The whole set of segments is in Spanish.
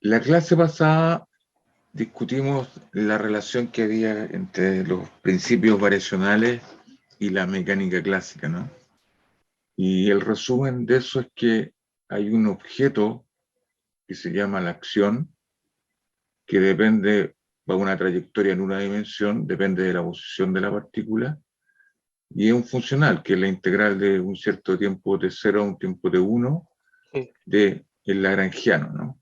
La clase pasada discutimos la relación que había entre los principios variacionales y la mecánica clásica, ¿no? Y el resumen de eso es que hay un objeto que se llama la acción, que depende, va a una trayectoria en una dimensión, depende de la posición de la partícula, y es un funcional, que es la integral de un cierto tiempo de 0 a un tiempo de 1 Sí. de el lagrangiano, ¿no?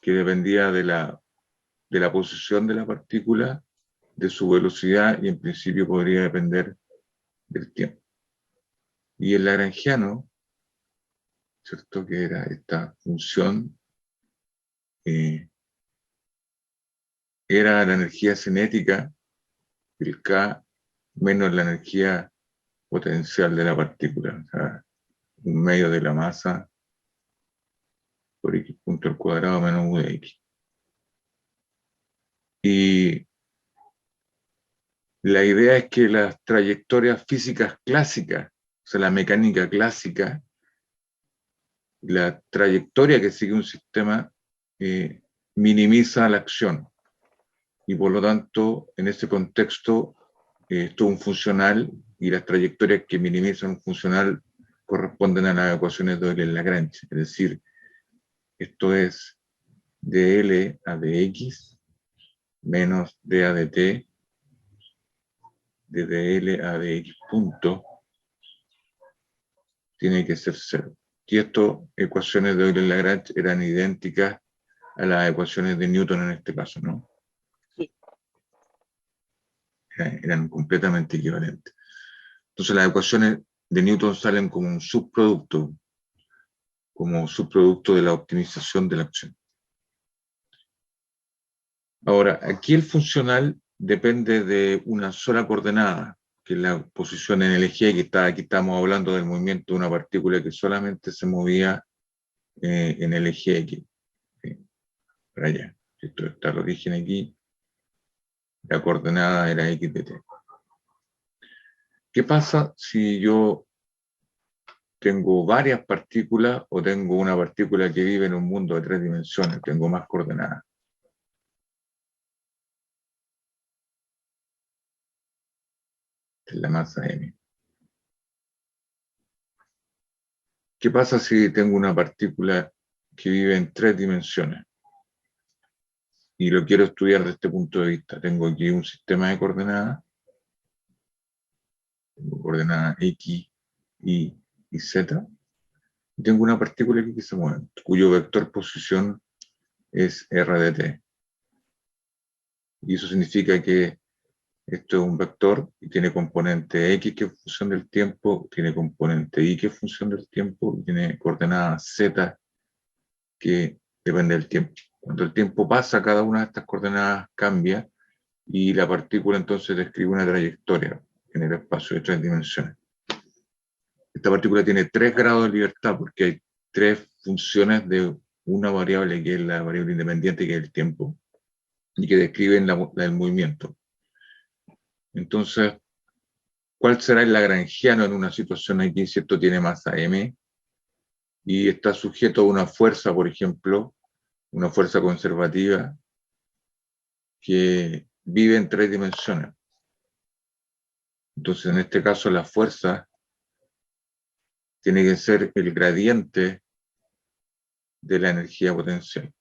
Que dependía de la posición de la partícula, de su velocidad y en principio podría depender del tiempo. Y el lagrangiano, ¿cierto? Que era esta función, era la energía cinética, el K, menos la energía potencial de la partícula, o sea, un medio de la masa por x punto al cuadrado menos u de x. Y la idea es que las trayectorias físicas clásicas, o sea, la mecánica clásica, la trayectoria que sigue un sistema minimiza la acción. Y por lo tanto, en ese contexto, esto es un funcional y las trayectorias que minimizan un funcional corresponden a las ecuaciones de Euler-Lagrange. Es decir, esto es dl a dx menos dA de t de dl a dx punto tiene que ser cero. Y estas ecuaciones de Euler-Lagrange eran idénticas a las ecuaciones de Newton en este caso, ¿no? Sí. Eran completamente equivalentes. Entonces las ecuaciones de Newton salen como un subproducto de la optimización de la acción. Ahora, aquí el funcional depende de una sola coordenada, que es la posición en el eje, que está, aquí estamos hablando del movimiento de una partícula que solamente se movía en el eje X. ¿Sí? Para allá. Esto está el origen aquí, la coordenada era X de t. ¿Qué pasa si yo tengo varias partículas o tengo una partícula que vive en un mundo de 3 dimensiones? Tengo más coordenadas. Es la masa m. ¿Qué pasa si tengo una partícula que vive en 3 dimensiones? Y lo quiero estudiar desde este punto de vista. Tengo aquí un sistema de coordenadas. Tengo coordenadas x, y z. Y tengo una partícula aquí que se mueve, cuyo vector posición es r de t. Y eso significa que esto es un vector y tiene componente x que es función del tiempo, tiene componente y que es función del tiempo, y tiene coordenada z que depende del tiempo. Cuando el tiempo pasa, cada una de estas coordenadas cambia y la partícula entonces describe una trayectoria en el espacio de 3 dimensiones. Esta partícula tiene 3 grados de libertad porque hay 3 funciones de una variable que es la variable independiente, que es el tiempo, y que describen el movimiento. Entonces, ¿cuál será el lagrangiano en una situación aquí si esto tiene masa m y está sujeto a una fuerza, por ejemplo, una fuerza conservativa que vive en 3 dimensiones? Entonces, en este caso, la fuerza tiene que ser el gradiente de la energía potencial.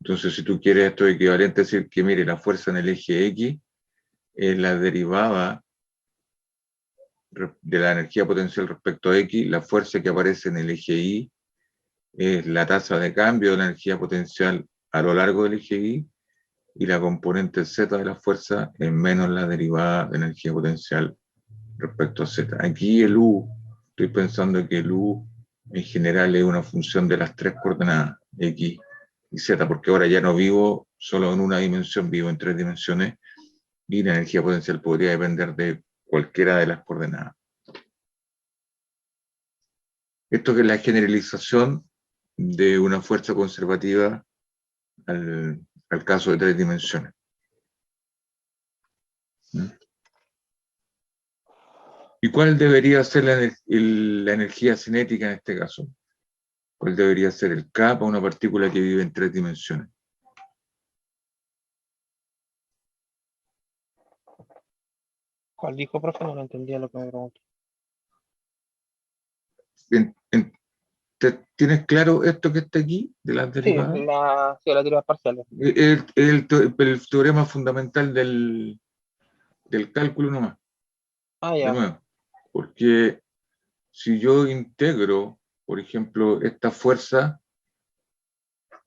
Entonces, si tú quieres esto equivalente, es decir que, mire, la fuerza en el eje X es la derivada de la energía potencial respecto a X, la fuerza que aparece en el eje Y es la tasa de cambio de la energía potencial a lo largo del eje Y, y la componente Z de la fuerza es menos la derivada de energía potencial respecto a Z. Aquí el U, estoy pensando que el U en general es una función de las 3 coordenadas, X y Z, porque ahora ya no vivo solo en una dimensión, vivo en 3 dimensiones, y la energía potencial podría depender de cualquiera de las coordenadas. Esto que es la generalización de una fuerza conservativa al caso de 3 dimensiones. ¿Y cuál debería ser la energía cinética en este caso? ¿Cuál debería ser el K para una partícula que vive en 3 dimensiones? ¿Cuál dijo, profe? No lo entendía lo que me preguntó. ¿Tienes claro esto que está aquí, de las Sí, derivadas? las derivas parciales. El teorema fundamental del cálculo nomás, Ah, de ya. nuevo. Porque si yo integro, por ejemplo, esta fuerza,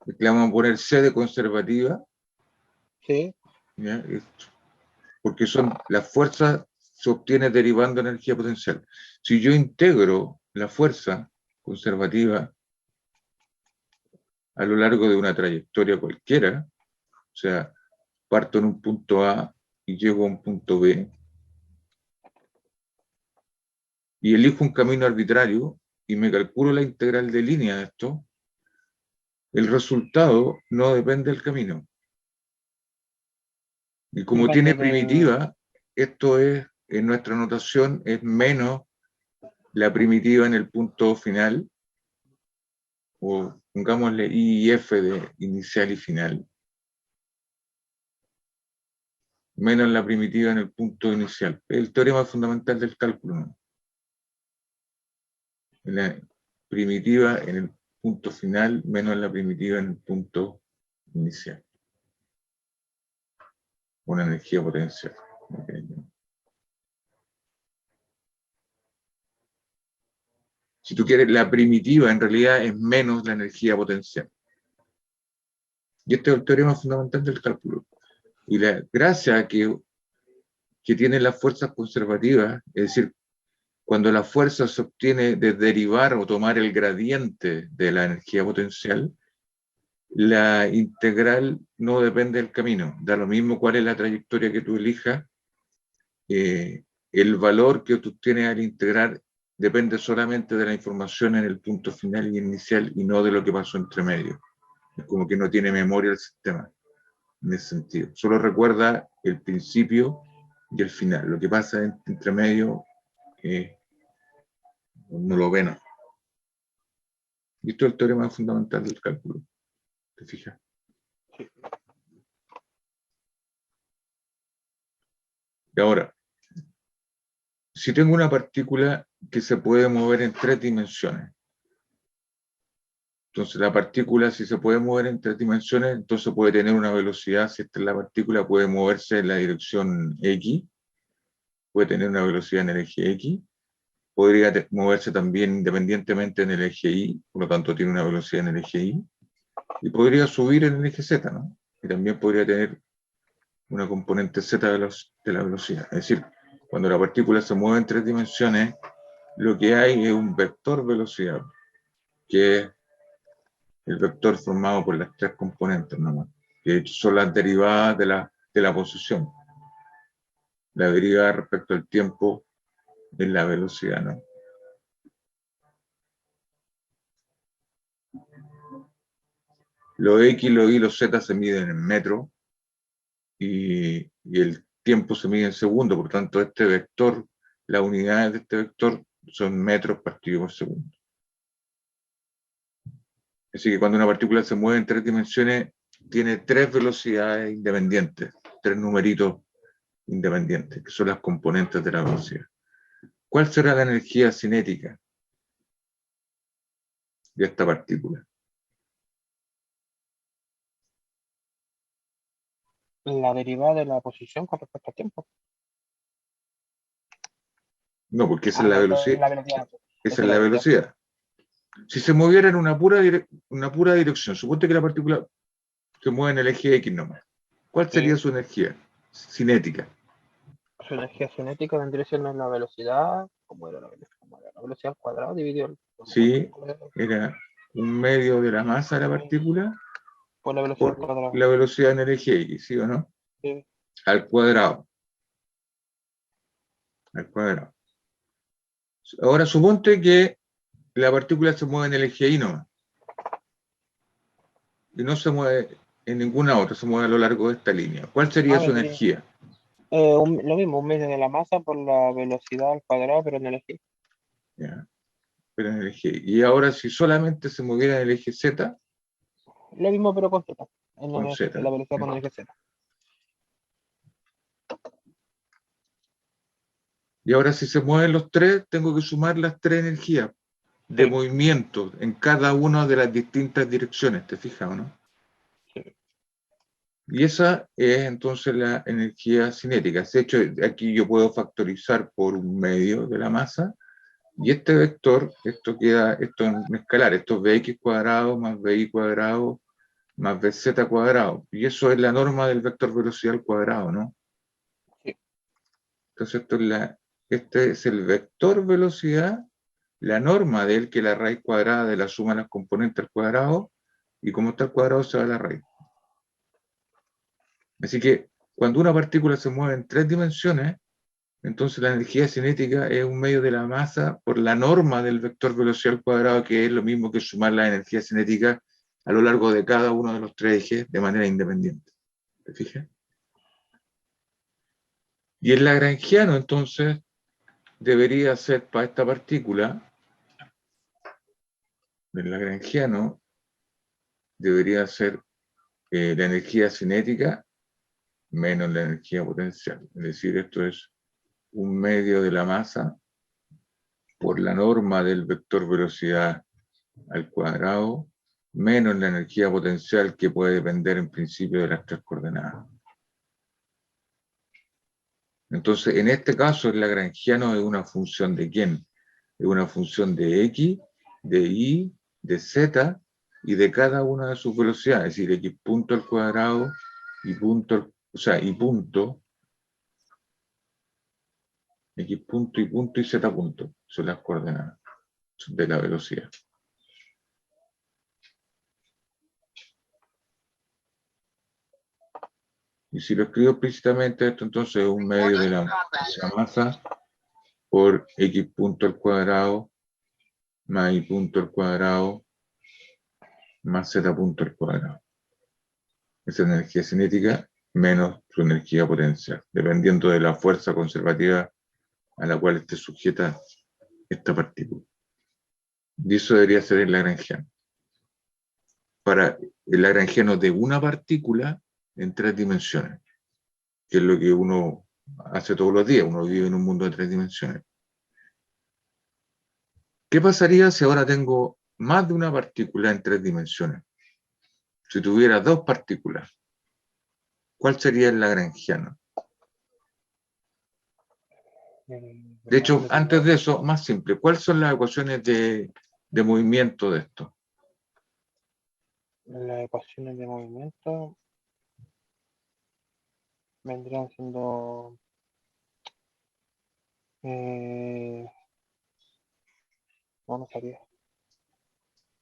que le vamos a poner C de conservativa, Sí. ¿ya? Porque las fuerzas se obtiene derivando energía potencial. Si yo integro la fuerza conservativa a lo largo de una trayectoria cualquiera, o sea, parto en un punto A y llego a un punto B, y elijo un camino arbitrario y me calculo la integral de línea de esto, el resultado no depende del camino. Y como Depende tiene del... primitiva, esto es, en nuestra notación, es menos la primitiva en el punto final, o pongámosle I y F de inicial y final, menos la primitiva en el punto inicial. El teorema fundamental del cálculo, ¿no? La primitiva en el punto final menos la primitiva en el punto inicial. Una energía potencial. Okay. Si tú quieres, la primitiva en realidad es menos la energía potencial. Y este es el teorema fundamental del cálculo. Y la gracia que tienen las fuerzas conservativas, es decir, cuando la fuerza se obtiene de derivar o tomar el gradiente de la energía potencial, la integral no depende del camino. Da lo mismo cuál es la trayectoria que tú elijas. El valor que tú tienes al integrar depende solamente de la información en el punto final y inicial y no de lo que pasó entre medio. Es como que no tiene memoria el sistema en ese sentido. Solo recuerda el principio y el final. Lo que pasa entre medio no lo ven. Y esto es el teorema fundamental del cálculo. ¿Te fijas? Y ahora, si tengo una partícula que se puede mover en 3 dimensiones, entonces la partícula, si se puede mover en 3 dimensiones, entonces puede tener una velocidad, si esta es la partícula, puede moverse en la dirección X, puede tener una velocidad en el eje X, podría moverse también independientemente en el eje Y, por lo tanto tiene una velocidad en el eje Y, y podría subir en el eje Z, ¿no? Y también podría tener una componente Z de la velocidad. Es decir, cuando la partícula se mueve en 3 dimensiones, lo que hay es un vector velocidad, que es el vector formado por las 3 componentes nomás, que son las derivadas de la posición. La derivada respecto al tiempo es la velocidad, ¿no? Los X, los Y, los Z se miden en metros y el tiempo se mide en segundos, por tanto este vector, las unidades de este vector son metros partido por segundo. Así que cuando una partícula se mueve en 3 dimensiones, tiene 3 velocidades independientes, 3 numeritos independientes, que son las componentes de la velocidad. ¿Cuál será la energía cinética de esta partícula? La derivada de la posición con respecto al tiempo. No, porque esa es la velocidad. La velocidad. Esa Esa es es la la velocidad. velocidad. Si se moviera en una pura dirección, suponte que la partícula se mueve en el eje X nomás, ¿cuál sería Sí. su energía cinética? Su energía cinética vendría siendo la velocidad, ¿cómo era la velocidad? La velocidad al cuadrado dividido no me acuerdo Sí, cómo era, era un medio de la masa de la partícula por la velocidad al por cuadrado. la velocidad en el eje X, ¿sí o no? Sí. Al cuadrado. Al cuadrado. Ahora suponte que la partícula se mueve en el eje Y nomás, y no se mueve en ninguna otra, se mueve a lo largo de esta línea. ¿Cuál sería su Vendría. energía? Lo mismo, un medio de la masa por la velocidad al cuadrado, pero en el eje. ¿Ya? pero en el eje Y. Y ahora, si solamente se moviera en el eje Z, Lo mismo, pero con Z. con Z. En la velocidad con el eje Z. Y ahora, si se mueven los tres, tengo que sumar las tres energías de Sí. movimiento en cada una de las distintas direcciones, ¿te fijas o no? Sí. Y esa es entonces la energía cinética. De hecho, aquí yo puedo factorizar por un medio de la masa, y este vector, esto en escalar, esto es bx cuadrado más by cuadrado más bz cuadrado. Y eso es la norma del vector velocidad al cuadrado, ¿no? Sí. Entonces, este es el vector velocidad, la norma de él, que es la raíz cuadrada de la suma de las componentes al cuadrado, y como está al cuadrado se va a la raíz. Así que cuando una partícula se mueve en tres dimensiones, entonces la energía cinética es un medio de la masa por la norma del vector velocidad al cuadrado, que es lo mismo que sumar la energía cinética a lo largo de cada uno de los tres ejes de manera independiente. ¿Te fijas? Y el lagrangiano, entonces, debería ser para esta partícula, el lagrangiano debería ser la energía cinética menos la energía potencial. Es decir, esto es un medio de la masa por la norma del vector velocidad al cuadrado menos la energía potencial, que puede depender en principio de las tres coordenadas. Entonces, en este caso, el lagrangiano es una función de ¿quién? Es una función de x, de y, de z y de cada una de sus velocidades, es decir, x punto al cuadrado y punto, y punto, x punto y z punto, son las coordenadas de la velocidad. Y si lo escribo explícitamente, esto entonces es un medio de la masa por x punto al cuadrado más y punto al cuadrado más z punto al cuadrado. Esa energía cinética menos su energía potencial, dependiendo de la fuerza conservativa a la cual esté sujeta esta partícula. Y eso debería ser el lagrangiano. Para el lagrangiano de una partícula en tres dimensiones, que es lo que uno hace todos los días, uno vive en un mundo de tres dimensiones. ¿Qué pasaría si ahora tengo más de una partícula en tres dimensiones? Si tuviera dos partículas, ¿cuál sería el lagrangiano? De hecho, antes de eso, más simple, ¿cuáles son las ecuaciones de movimiento de esto? Las ecuaciones de movimiento vendrían siendo no sabía.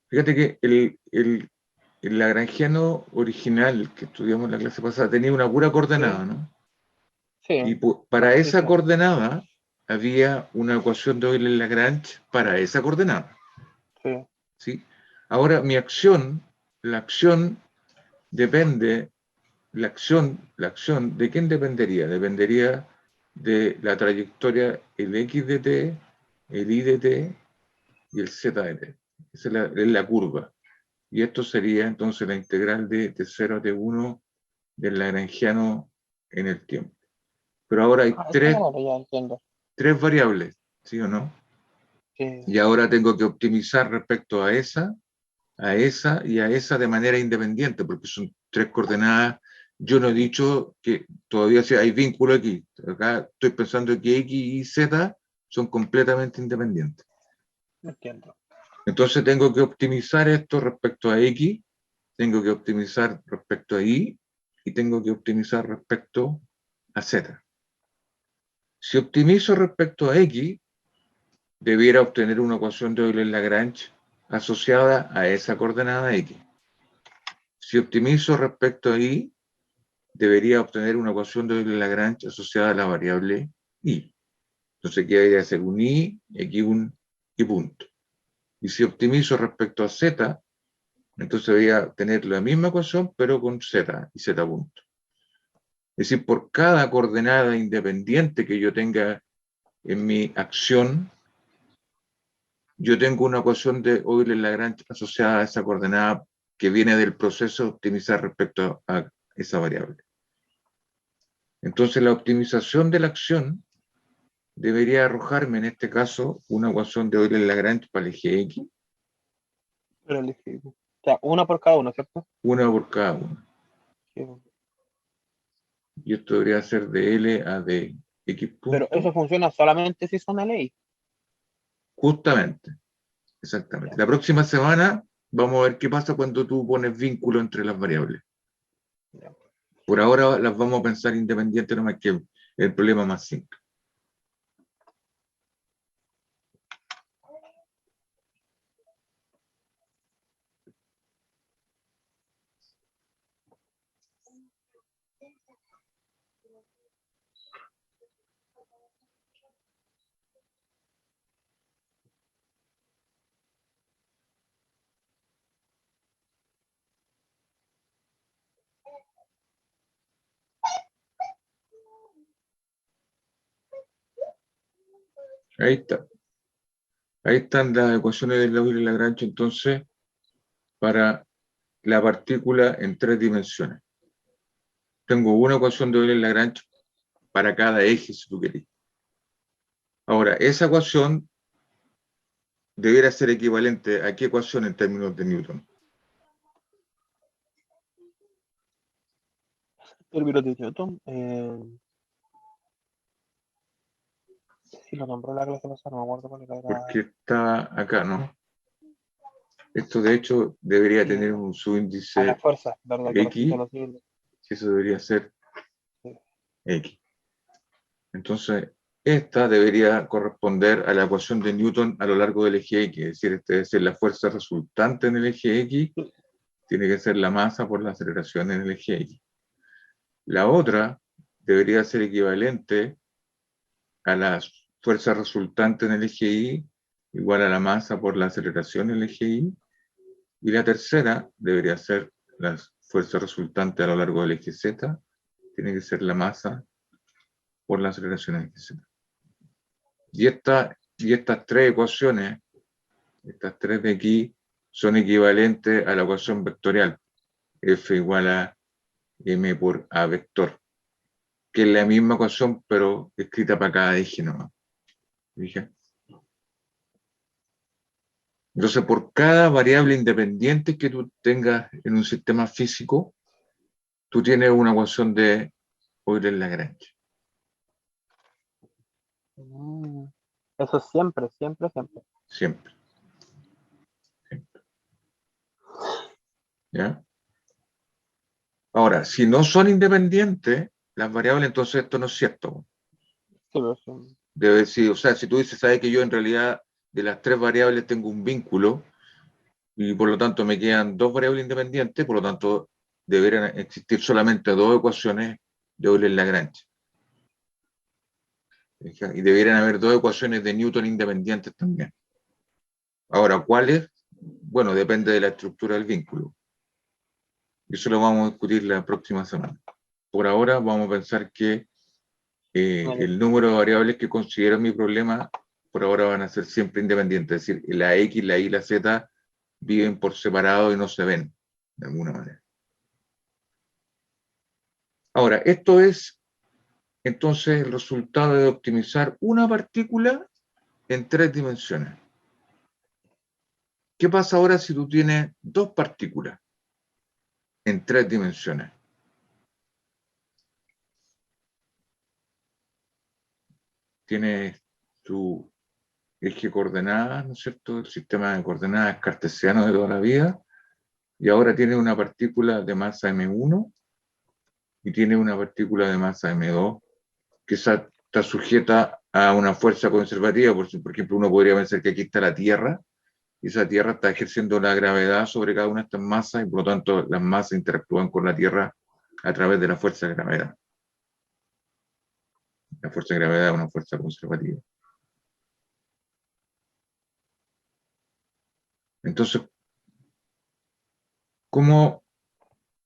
Fíjate que el lagrangiano original que estudiamos en la clase pasada tenía una pura coordenada, ¿no? Sí, Y para sí, esa claro. coordenada había una ecuación de Euler-Lagrange para esa coordenada. Sí. ¿Sí? Ahora, la acción depende, la acción, ¿de quién dependería? Dependería de la trayectoria, el x de t, el y de t y el z de t. Esa es la curva. Y esto sería entonces la integral de 0 a t1 del lagrangiano en el tiempo. Pero ahora hay Ya entiendo. tres variables, ¿sí o no? Sí. Y ahora tengo que optimizar respecto a esa y a esa de manera independiente, porque son tres coordenadas. Yo no he dicho que todavía hay vínculo aquí. Acá estoy pensando que x y z son completamente independientes. Entiendo. Entonces tengo que optimizar esto respecto a x, tengo que optimizar respecto a y tengo que optimizar respecto a z. Si optimizo respecto a x, debiera obtener una ecuación de Euler-Lagrange asociada a esa coordenada x. Si optimizo respecto a y, debería obtener una ecuación de Euler-Lagrange asociada a la variable y. Entonces aquí debería ser un y, aquí un y punto. Y si optimizo respecto a z, entonces debería tener la misma ecuación, pero con z y z punto. Es decir, por cada coordenada independiente que yo tenga en mi acción, yo tengo una ecuación de Euler-Lagrange asociada a esa coordenada que viene del proceso de optimizar respecto a esa variable. Entonces la optimización de la acción debería arrojarme en este caso una ecuación de Euler-Lagrange para el eje X. Pero o sea, una por cada uno, ¿cierto? Una por cada uno. Sí. Y esto debería ser de L a D. X Pero punto. eso funciona solamente si son ley. Justamente. Exactamente. La próxima semana vamos a ver qué pasa cuando tú pones vínculo entre las variables. Ya. Por ahora las vamos a pensar independientes, nomás que el problema más simple. Ahí está. Ahí están las ecuaciones de Euler-Lagrange, entonces, para la partícula en 3 dimensiones. Tengo una ecuación de Euler-Lagrange para cada eje, si tú querés. Ahora, esa ecuación debiera ser equivalente a qué ecuación en términos de Newton. El virus de Newton, si lo nombró la clase pasada, no me acuerdo cuál era. Porque está acá, ¿no? Esto, de hecho, debería tener un A la subíndice fuerza, ¿verdad? Que X, lo sigue. que eso debería ser Sí. X. Entonces, esta debería corresponder a la ecuación de Newton a lo largo del eje X, es decir, este debe ser la fuerza resultante en el eje X, tiene que ser la masa por la aceleración en el eje X. La otra debería ser equivalente a la fuerza resultante en el eje Y, igual a la masa por la aceleración en el eje Y. Y la tercera debería ser la fuerza resultante a lo largo del eje Z, tiene que ser la masa por la aceleración en el eje Z. Y estas tres ecuaciones, estas tres de aquí, son equivalentes a la ecuación vectorial, F igual a M por A vector, que es la misma ecuación, pero escrita para cada eje nomás. ¿Dije? Entonces, por cada variable independiente que tú tengas en un sistema físico, tú tienes una ecuación de Euler-Lagrange. Eso siempre, siempre, siempre. Siempre. Siempre. ¿Ya? Ahora, si no son independientes las variables, entonces esto no es cierto. Sí, pero sí. Debe decir, o sea, si tú dices, sabes que yo en realidad de las tres variables tengo un vínculo y por lo tanto me quedan dos variables independientes, por lo tanto deberían existir solamente dos ecuaciones de Euler-Lagrange. Y deberían haber dos ecuaciones de Newton independientes también. Ahora, ¿cuáles? Bueno, depende de la estructura del vínculo. Eso lo vamos a discutir la próxima semana. Por ahora vamos a pensar que el número de variables que considero mi problema por ahora van a ser siempre independientes. Es decir, la X, la Y y la Z viven por separado y no se ven, de alguna manera. Ahora, esto es entonces el resultado de optimizar una partícula en 3 dimensiones. ¿Qué pasa ahora si tú tienes dos partículas en 3 dimensiones? Tienes tu eje coordenadas, ¿no es cierto? El sistema de coordenadas cartesiano de toda la vida, y ahora tiene una partícula de masa M1 y tiene una partícula de masa M2 que está sujeta a una fuerza conservativa. Por ejemplo, uno podría pensar que aquí está la Tierra y esa Tierra está ejerciendo la gravedad sobre cada una de estas masas y por lo tanto las masas interactúan con la Tierra a través de la fuerza de gravedad. La fuerza de gravedad es una fuerza conservativa. Entonces, ¿cómo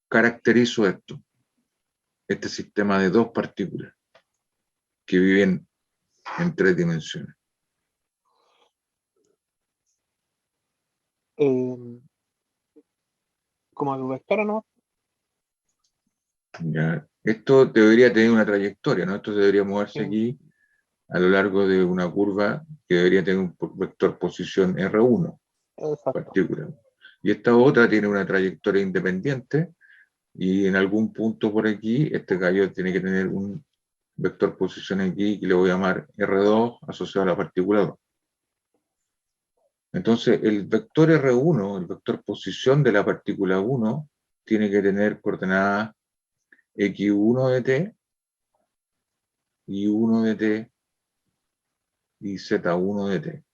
caracterizo esto? Este sistema de dos partículas que viven en 3 dimensiones. como el vector, ¿no? Ya. Esto debería tener una trayectoria, ¿no? Esto debería moverse Sí, aquí a lo largo de una curva que debería tener un vector posición R1, exacto. partícula. Y esta otra tiene una trayectoria independiente y en algún punto por aquí este gallo tiene que tener un vector posición aquí que le voy a llamar R2 asociado a la partícula 2. Entonces el vector R1, el vector posición de la partícula 1, tiene que tener coordenadas X1 de t, Y1 de t y Z1 de t.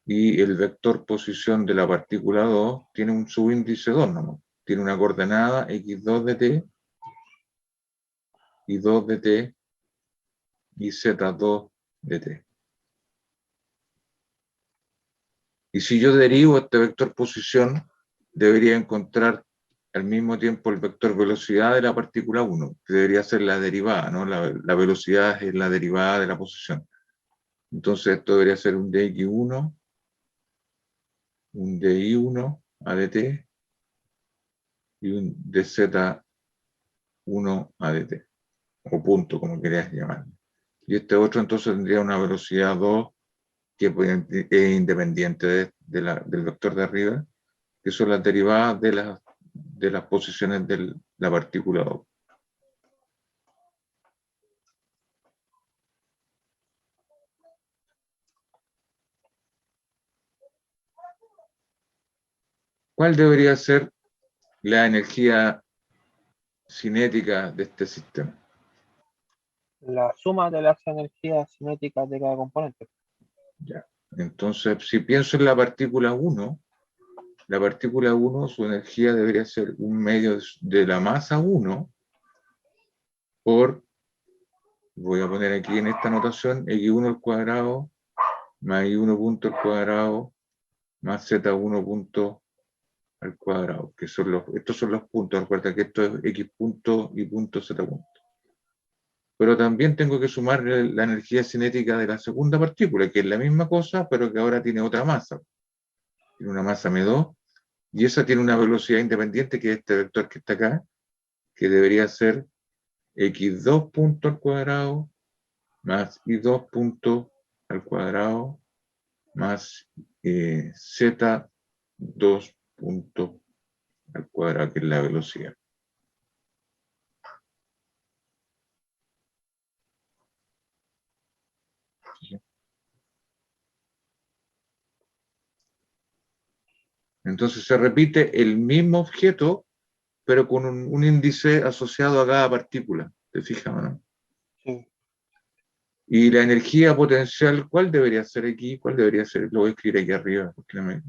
Y el vector posición de la partícula 2 tiene un subíndice 2 nomás. Tiene una coordenada X2 de t, Y2 de t y Z2 de t. Y si yo derivo este vector posición, debería encontrar al mismo tiempo el vector velocidad de la partícula 1, que debería ser la derivada, ¿no? La velocidad es la derivada de la posición. Entonces esto debería ser un dx1, un dy1 a dt y un dz1 a dt, o punto, como querías llamarlo. Y este otro entonces tendría una velocidad 2 que es independiente del vector de arriba, que son las derivadas de las posiciones de la partícula 2. ¿Cuál debería ser la energía cinética de este sistema? La suma de las energías cinéticas de cada componente. Ya. Entonces, si pienso en la partícula 1, su energía debería ser un medio de la masa 1 por, voy a poner aquí en esta notación, x1 al cuadrado más y1 punto al cuadrado más z1 punto al cuadrado, que son estos son los puntos. Recuerda que esto es x punto y punto z punto. Pero también tengo que sumar la energía cinética de la segunda partícula, que es la misma cosa, pero que ahora tiene otra masa. Tiene una masa m2, y esa tiene una velocidad independiente, que es este vector que está acá, que debería ser x2 punto al cuadrado más y2 punto al cuadrado más z2 punto al cuadrado, que es la velocidad. Entonces se repite el mismo objeto, pero con un índice asociado a cada partícula. ¿Te fijas, no? Sí. Y la energía potencial, ¿cuál debería ser aquí? ¿Cuál debería ser? Lo voy a escribir aquí arriba, porque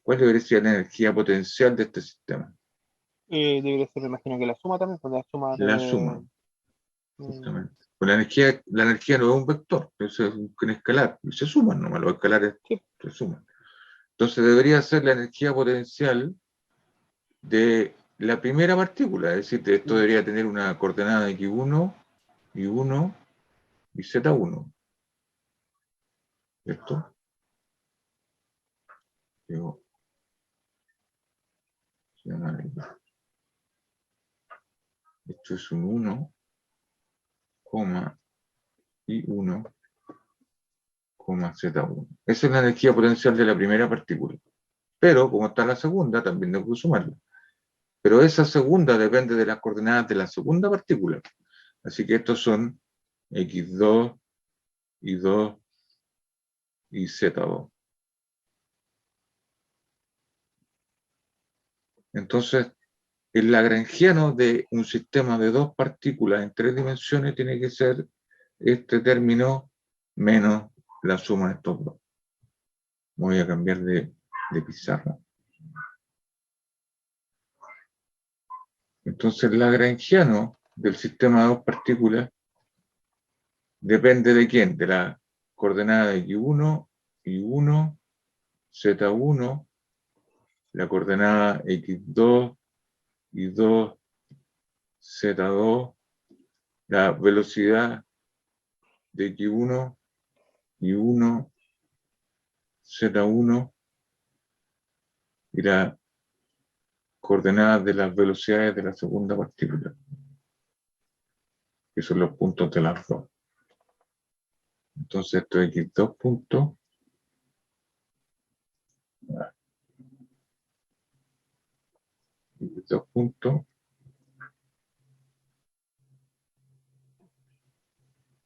¿cuál debería ser la energía potencial de este sistema? Debería ser, me imagino que la suma también, pues la suma La de. suma, mm, justamente. Pues la energía no es un vector, es un escalar, y se suman nomás, los escalares sí, se suman. Entonces debería ser la energía potencial de la primera partícula, es decir, esto debería tener una coordenada x1, y1 y z1. ¿Cierto? Digo, esto es un 1, y 1, z1. Esa es la energía potencial de la primera partícula. Pero, como está la segunda, también tengo que sumarla. Pero esa segunda depende de las coordenadas de la segunda partícula. Así que estos son x2, y2 y z2. Entonces, el lagrangiano de un sistema de dos partículas en tres dimensiones tiene que ser este término menos la suma de estos dos. Voy a cambiar de pizarra. Entonces, el lagrangiano del sistema de dos partículas depende de quién, de la coordenada de x1, y1, z1, la coordenada x2, y2, z2, la velocidad de x1, y1, Z1 y las coordenadas de las velocidades de la segunda partícula, que son los puntos de las dos. Entonces esto es x2 puntos x2 puntos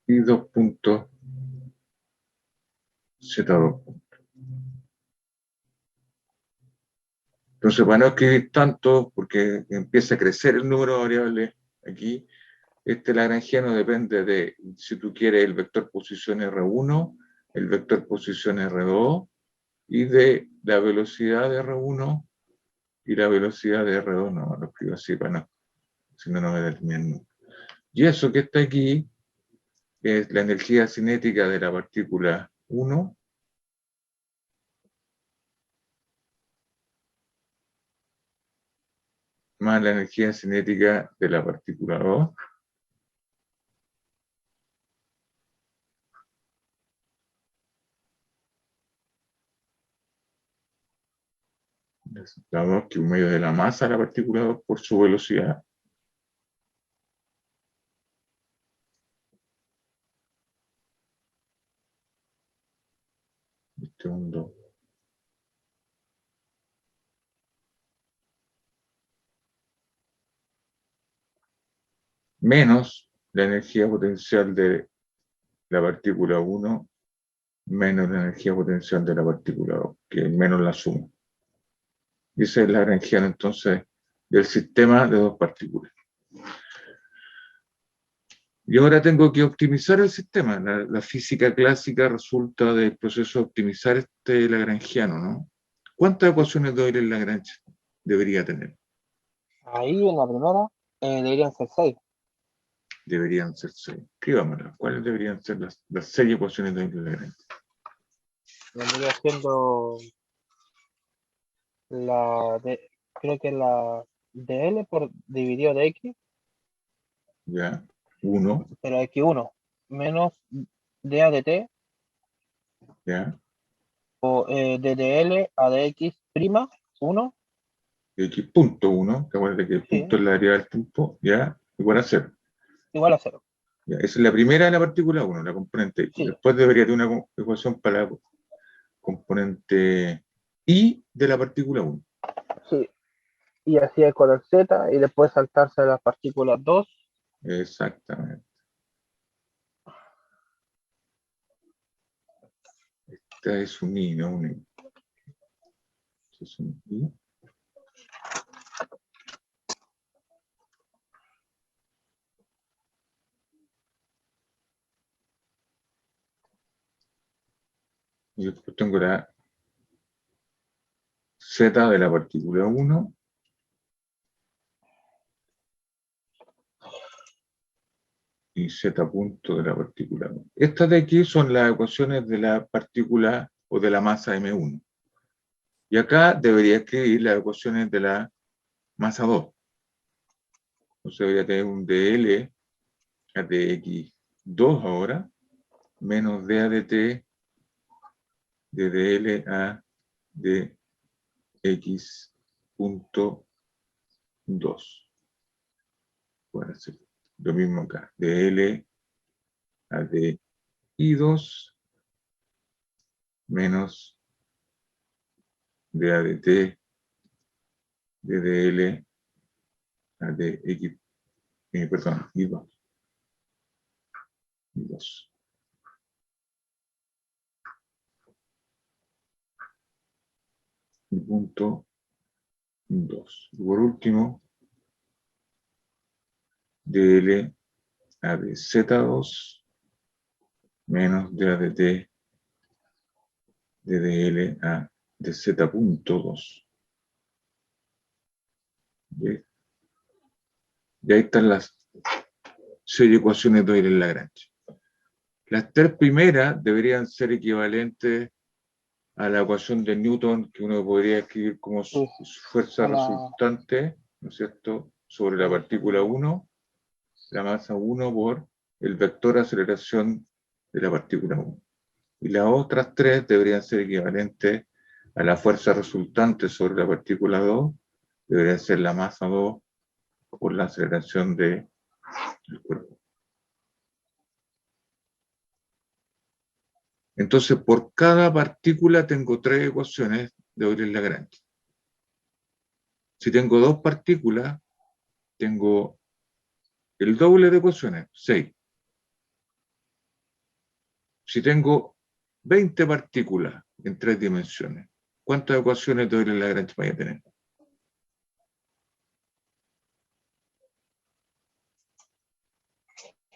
y 2 puntos Z2 puntos. Entonces, para no escribir tanto, porque empieza a crecer el número de variables aquí, este lagrangiano depende de, si tú quieres, el vector posición R1, el vector posición R2, y de la velocidad de R1 y la velocidad de R2. No, lo escribo así para no, si no, no me determino. Y eso que está aquí es la energía cinética de la partícula 1 más la energía cinética de la partícula 2 la 2, que es un medio de la masa de la partícula 2 por su velocidad. Este es un 2. Menos la energía potencial de la partícula 1 menos la energía potencial de la partícula 2, que es menos la suma. Y esa es la lagrangiana entonces del sistema de dos partículas. Y ahora tengo que optimizar el sistema. La física clásica resulta del proceso de optimizar este lagrangiano, ¿no? ¿Cuántas ecuaciones de Euler-Lagrange debería tener? Ahí en la primera deberían ser 6. Deberían ser 6. Escríbamelas. ¿Cuáles deberían ser las 6 ecuaciones de Euler-Lagrange? Vendría siendo la de, creo que la de L por dividido de X, Ya. 1. pero X1 menos dA de T Ya. o de DL a dx prima 1. X punto 1. ¿Te acuerdas de que el Sí, punto es la derivada del tiempo? Ya. Igual a 0. igual a 0. Ya, esa es la primera de la partícula 1, la componente X. Sí, Después debería tener una ecuación para la componente Y de la partícula 1. sí. Y así es con el Z y después saltarse a las partículas 2. Exactamente. Esta es un I, no un I. Este es un I. Y después tengo la Z de la partícula 1. Y Z punto de la partícula 1. Estas de aquí son las ecuaciones de la partícula o de la masa M1. Y acá debería escribir las ecuaciones de la masa 2. Entonces debería tener un dL a dx2 ahora, menos dA de t de dL a dx punto 2. Bueno, lo mismo acá, dL a dI2 menos dA de t de dL a dx, perdón, I2. I2. Y punto 2. Y por último, dL a de Z2 menos dA de t de dL a de Z punto 2. Y ahí están las 6 ecuaciones de Euler-Lagrange. Las 3 primeras deberían ser equivalentes a la ecuación de Newton que uno podría escribir como Sí, fuerza a la, resultante, ¿no es cierto?, sobre la partícula 1, la masa 1 por el vector aceleración de la partícula 1. Y las otras tres deberían ser equivalentes a la fuerza resultante sobre la partícula 2, debería ser la masa 2 por la aceleración del cuerpo. Entonces, por cada partícula tengo tres ecuaciones de Euler-Lagrange. Si tengo dos partículas, tengo el doble de ecuaciones, 6. Si tengo 20 partículas en tres dimensiones, ¿cuántas ecuaciones de Euler-Lagrange voy a tener?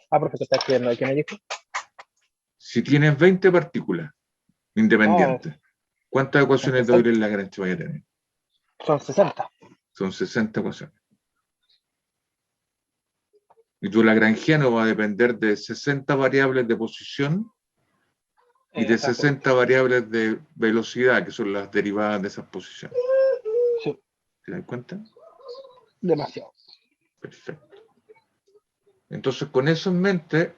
Porque está escribiendo, ¿qué me dijo? Si tienes 20 partículas independientes, ¿cuántas ecuaciones de Euler-Lagrange voy a tener? Son 60. Son 60 ecuaciones. Y tu lagrangiano va a depender de 60 variables de posición y de 60 variables de velocidad, que son las derivadas de esas posiciones. Sí. ¿Te das cuenta? Demasiado. Perfecto. Entonces, con eso en mente,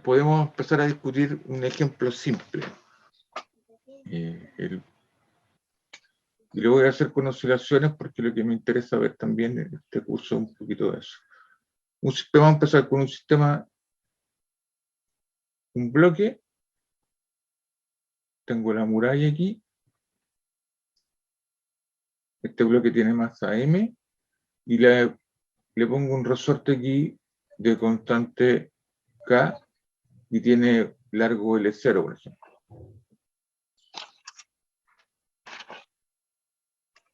podemos empezar a discutir un ejemplo simple. Y le voy a hacer con oscilaciones porque lo que me interesa ver también en este curso es un poquito de eso. Vamos a empezar con un sistema, un bloque. Tengo la muralla aquí. Este bloque tiene masa m y le pongo un resorte aquí de constante k y tiene largo L0, por ejemplo.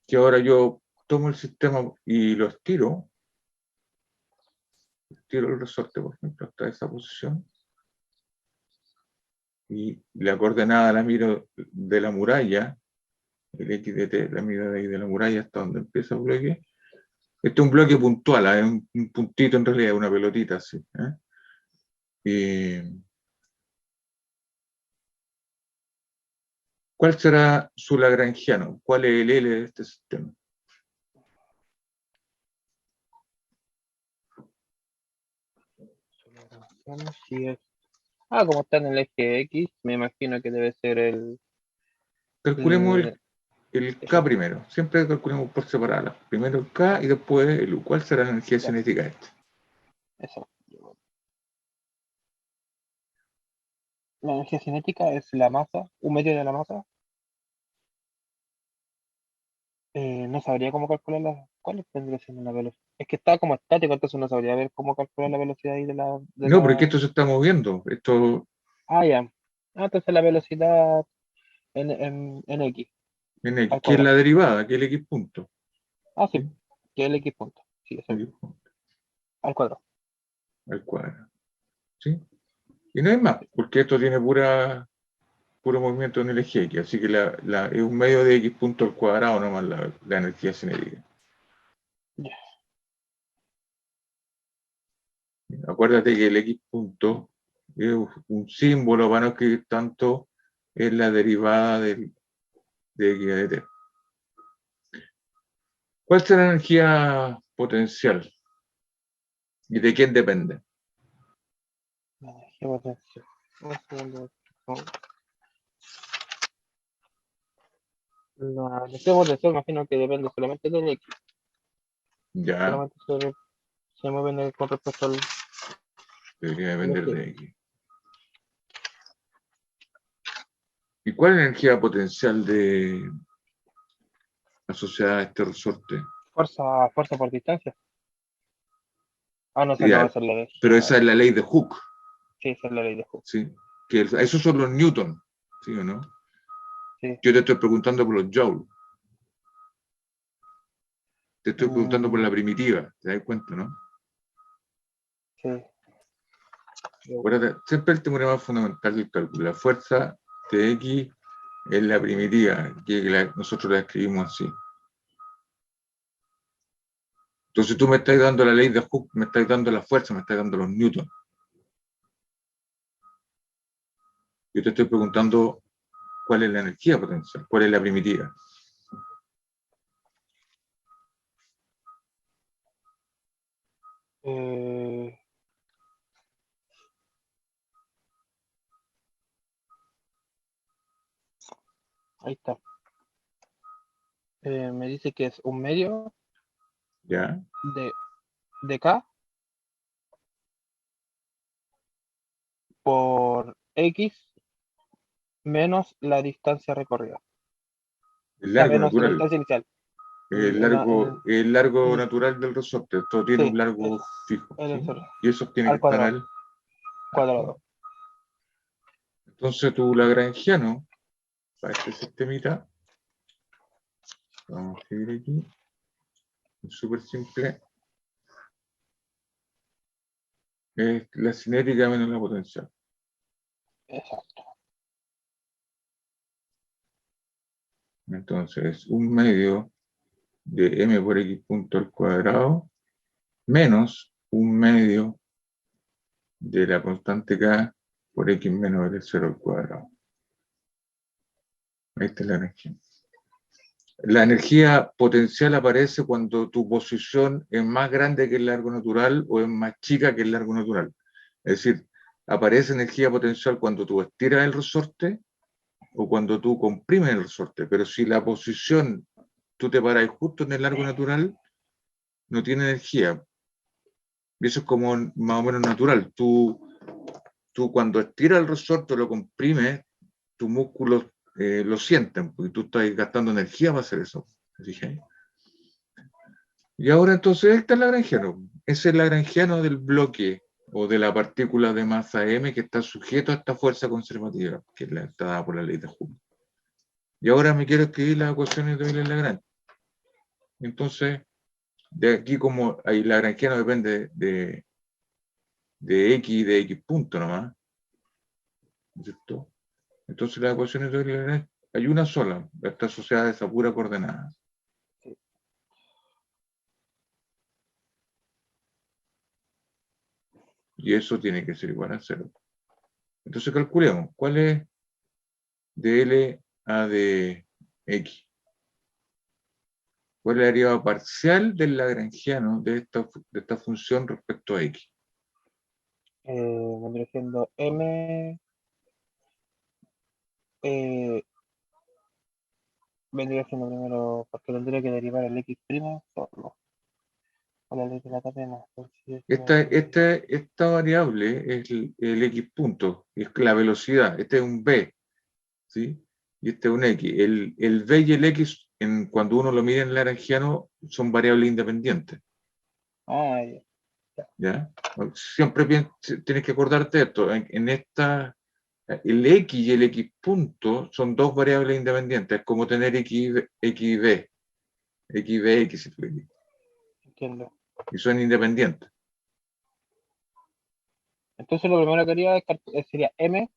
Que ahora yo tomo el sistema y lo estiro el resorte, por ejemplo, hasta esa posición, y la coordenada la miro de la muralla, el x de t, la miro de ahí de la muralla hasta donde empieza el bloque. Este es un bloque puntual, es un puntito en realidad, una pelotita así. ¿Cuál será su lagrangiano? ¿Cuál es el L de este sistema? Sí es. Como está en el eje X, me imagino que debe ser el. Calculemos el K primero. Siempre calculemos por separado. Primero el K y después el U. ¿Cuál será la energía cinética de este? Eso. La energía cinética es la masa, un medio de la masa. No sabría cómo calcularla. ¿Cuál tendría siendo la velocidad? Es que está como estático, entonces no sabría ver cómo calcular la velocidad ahí de la. No, porque esto se está moviendo. Esto Ya. Entonces la velocidad en X, en X, al que es la cuadrado. derivada, que es el X punto. Sí, ¿Sí? que es el X punto. Sí, eso, X punto al cuadrado. al cuadrado. ¿Sí? Y no hay más, porque esto tiene puro movimiento en el eje X. Así que es un medio de X punto al cuadrado nomás la energía cinética. Ya. Acuérdate que el X punto es un símbolo para no escribir tanto, es la derivada de X de t. ¿Cuál será la energía potencial? ¿Y de quién depende? La energía potencial. Un segundo. La energía potencial imagino que depende solamente del X. Ya, Solamente se mueven con respecto debería al depender eje. de X. ¿Y cuál es la energía potencial asociada a este resorte? Fuerza por distancia. No, esa no, Ya, esa es la pero energía. esa es la ley de Hooke, Sí, esa es la ley de Hooke. ¿sí? Esos son los Newton, ¿sí o no? Sí. Yo te estoy preguntando por los Joule. Te estoy preguntando por Mm, la primitiva, ¿te das cuenta, no? sí. Acuérdate, siempre el teorema fundamental del cálculo. La fuerza de X es la primitiva, que nosotros la escribimos así. Entonces tú me estás dando la ley de Hooke, me estás dando la fuerza, me estás dando los Newton. Yo te estoy preguntando cuál es la energía potencial, cuál es la primitiva. Eh, Ahí está. Me dice que es un medio ¿Ya? de K por X menos la distancia recorrida. El O sea, largo menos la natural. distancia inicial. El largo Mm, natural del resorte. Esto tiene un sí, largo fijo, el ¿sí? solo, Y eso tiene que al estar cuadrado. al Cuadrado. cuadrado. Entonces tu lagrangiano, para este sistemita, vamos a escribir aquí, es súper simple, es la cinética menos la potencial. Exacto. Entonces, un medio de m por x punto al cuadrado menos un medio de la constante k por x menos L0 al cuadrado. Ahí está la energía. La energía potencial aparece cuando tu posición es más grande que el largo natural o es más chica que el largo natural. Es decir, aparece energía potencial cuando tú estiras el resorte o cuando tú comprimes el resorte. Pero si la posición, tú te paras justo en el largo natural, no tiene energía. Y eso es como más o menos natural. Tú cuando estiras el resorte o lo comprimes, tus músculos lo sienten, porque tú estás gastando energía para hacer eso. ¿Fíjate? Y ahora entonces este es el lagrangiano. Es el lagrangiano del bloque o de la partícula de masa m que está sujeto a esta fuerza conservativa, que está dada por la ley de Joule. Y ahora me quiero escribir las ecuaciones de Euler-Lagrange. Entonces, de aquí como ahí lagrangiano depende de x y de x punto nomás, ¿cierto? Entonces las ecuaciones de Euler-Lagrange hay una sola, está asociada a esa pura coordenada. Y eso tiene que ser igual a 0. Entonces calculemos, ¿cuál es de L a de X? ¿Cuál es la derivada parcial del lagrangiano de esta función respecto a X? Vendría siendo M. Vendría siendo primero, porque tendría que derivar el X' solo. O la ley de la cadena. Esta variable es el X punto, es la velocidad. Este es un B, ¿sí? Y este es un X. El B y el X, cuando uno lo mide en lagrangiano, son variables independientes. Ah, ya. ¿Ya? Siempre tienes que acordarte de esto. El X y el X punto son dos variables independientes, es como tener X, X y B, X y B, X, Entiendo. y son independientes. Entonces lo primero que haría sería M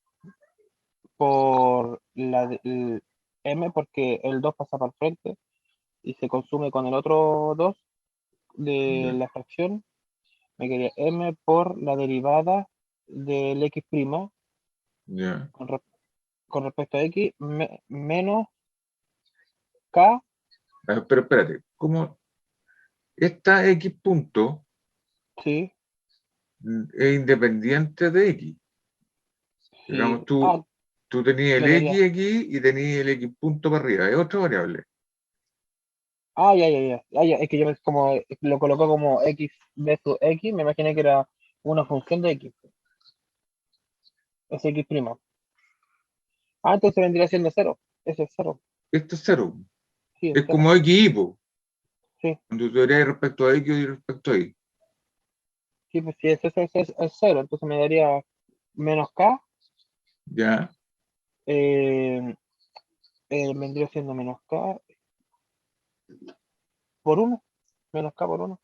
por M porque el 2 pasa para el frente y se consume con el otro 2 de Ya, la fracción. Me quedaría M por la derivada del X' ya. con, con respecto a X menos K. Pero espérate, ¿cómo? Esta X punto Sí, es independiente de X. Digamos, sí. Ah, tú tenías el me daría. X y tenías el X punto para arriba, es otra variable. Ah, ya, ya, ya. Ah, ya. Es que yo como lo colocó como X versus X, me imaginé que era una función de X. Es X'. Ah, entonces vendría siendo cero. Ese es cero. Esto es cero. Sí, es Es cero. como X y, po, Sí, cuando tú eres respecto a X y respecto a Y. sí, pues si es cero, entonces me daría menos K. Ya. eh, Vendría siendo menos K por uno. Menos K por uno.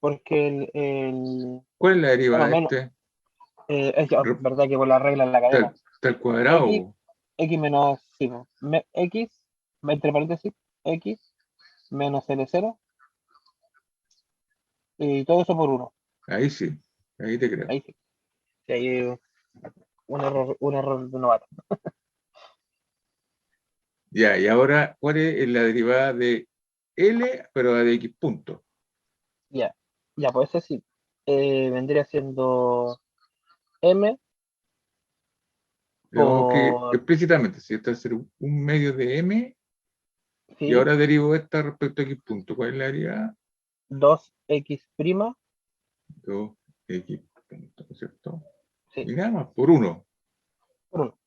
Porque ¿Cuál es la derivada bueno, de menos. este? Es verdad que por la regla en la Está, cadena. está al cuadrado, X, po. X menos, sí, po, X, entre paréntesis, X menos L0 y todo eso por uno. Ahí sí, ahí te creo. Ahí sí. Sí, ahí un error de novato. Ya, y ahora, ¿cuál es la derivada de L, pero de X punto? Ya, ya, pues ese sí. Vendría siendo M Digamos que por, explícitamente, si esto va a ser un medio de m, y sí, ahora derivo esta respecto a x punto. ¿Cuál es la derivada? 2x prima, 2x punto, ¿no es cierto? sí, Y nada más, por 1. por 1.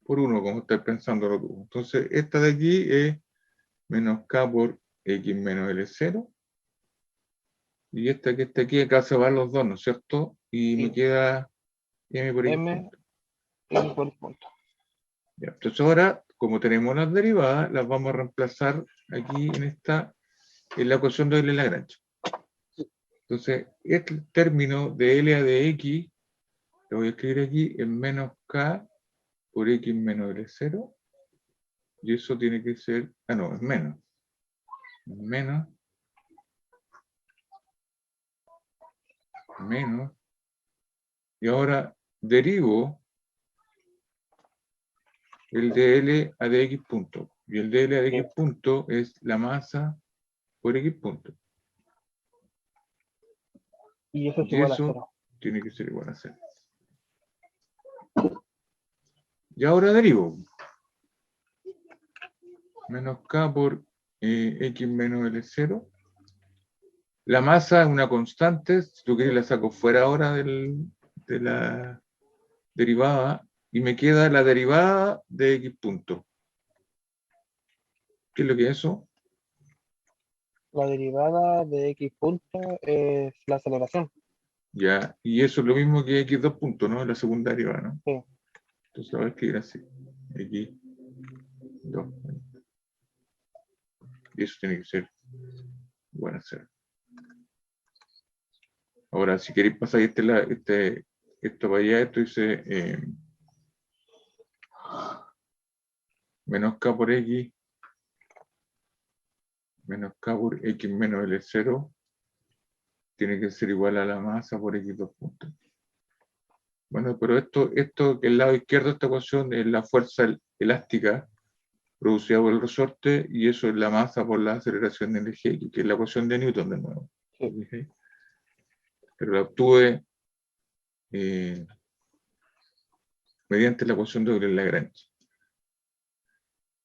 Por 1, como estás pensándolo tú. Entonces, esta de aquí es menos k por x menos L0. Y esta que está aquí, acá se van los dos, ¿no es cierto? Y me Sí, queda m por x m, punto. m por punto. Ya, entonces ahora, como tenemos las derivadas, las vamos a reemplazar aquí en la ecuación de Euler-Lagrange. Entonces, este término de L a de X, lo voy a escribir aquí en menos K por X menos L0. Y eso tiene que ser, no, es menos. Menos, menos. Y ahora derivo el de L a de X punto. Y el de L a de Sí. X punto es la masa por X punto. Y eso es Y igual a eso 0. tiene que ser igual a 0. Y ahora derivo. Menos K por X menos L0. La masa es una constante. Si tú quieres la saco fuera ahora de la derivada. Y me queda la derivada de X punto. ¿Qué es lo que es eso? La derivada de x punto es la aceleración. Ya. Y eso es lo mismo que X2 puntos, ¿no? La segunda derivada, ¿no? Sí. Entonces la voy a escribir así. X2. Y eso tiene que ser igual a 0. Ahora, si queréis pasar esto para allá, esto dice menos K por X menos K por X menos L0 tiene que ser igual a la masa por X2 puntos. Bueno, pero esto que el lado izquierdo de esta ecuación es la fuerza elástica producida por el resorte y eso es la masa por la aceleración del eje X, que es la ecuación de Newton de nuevo. Sí. Pero la obtuve mediante la ecuación de Euler-Lagrange.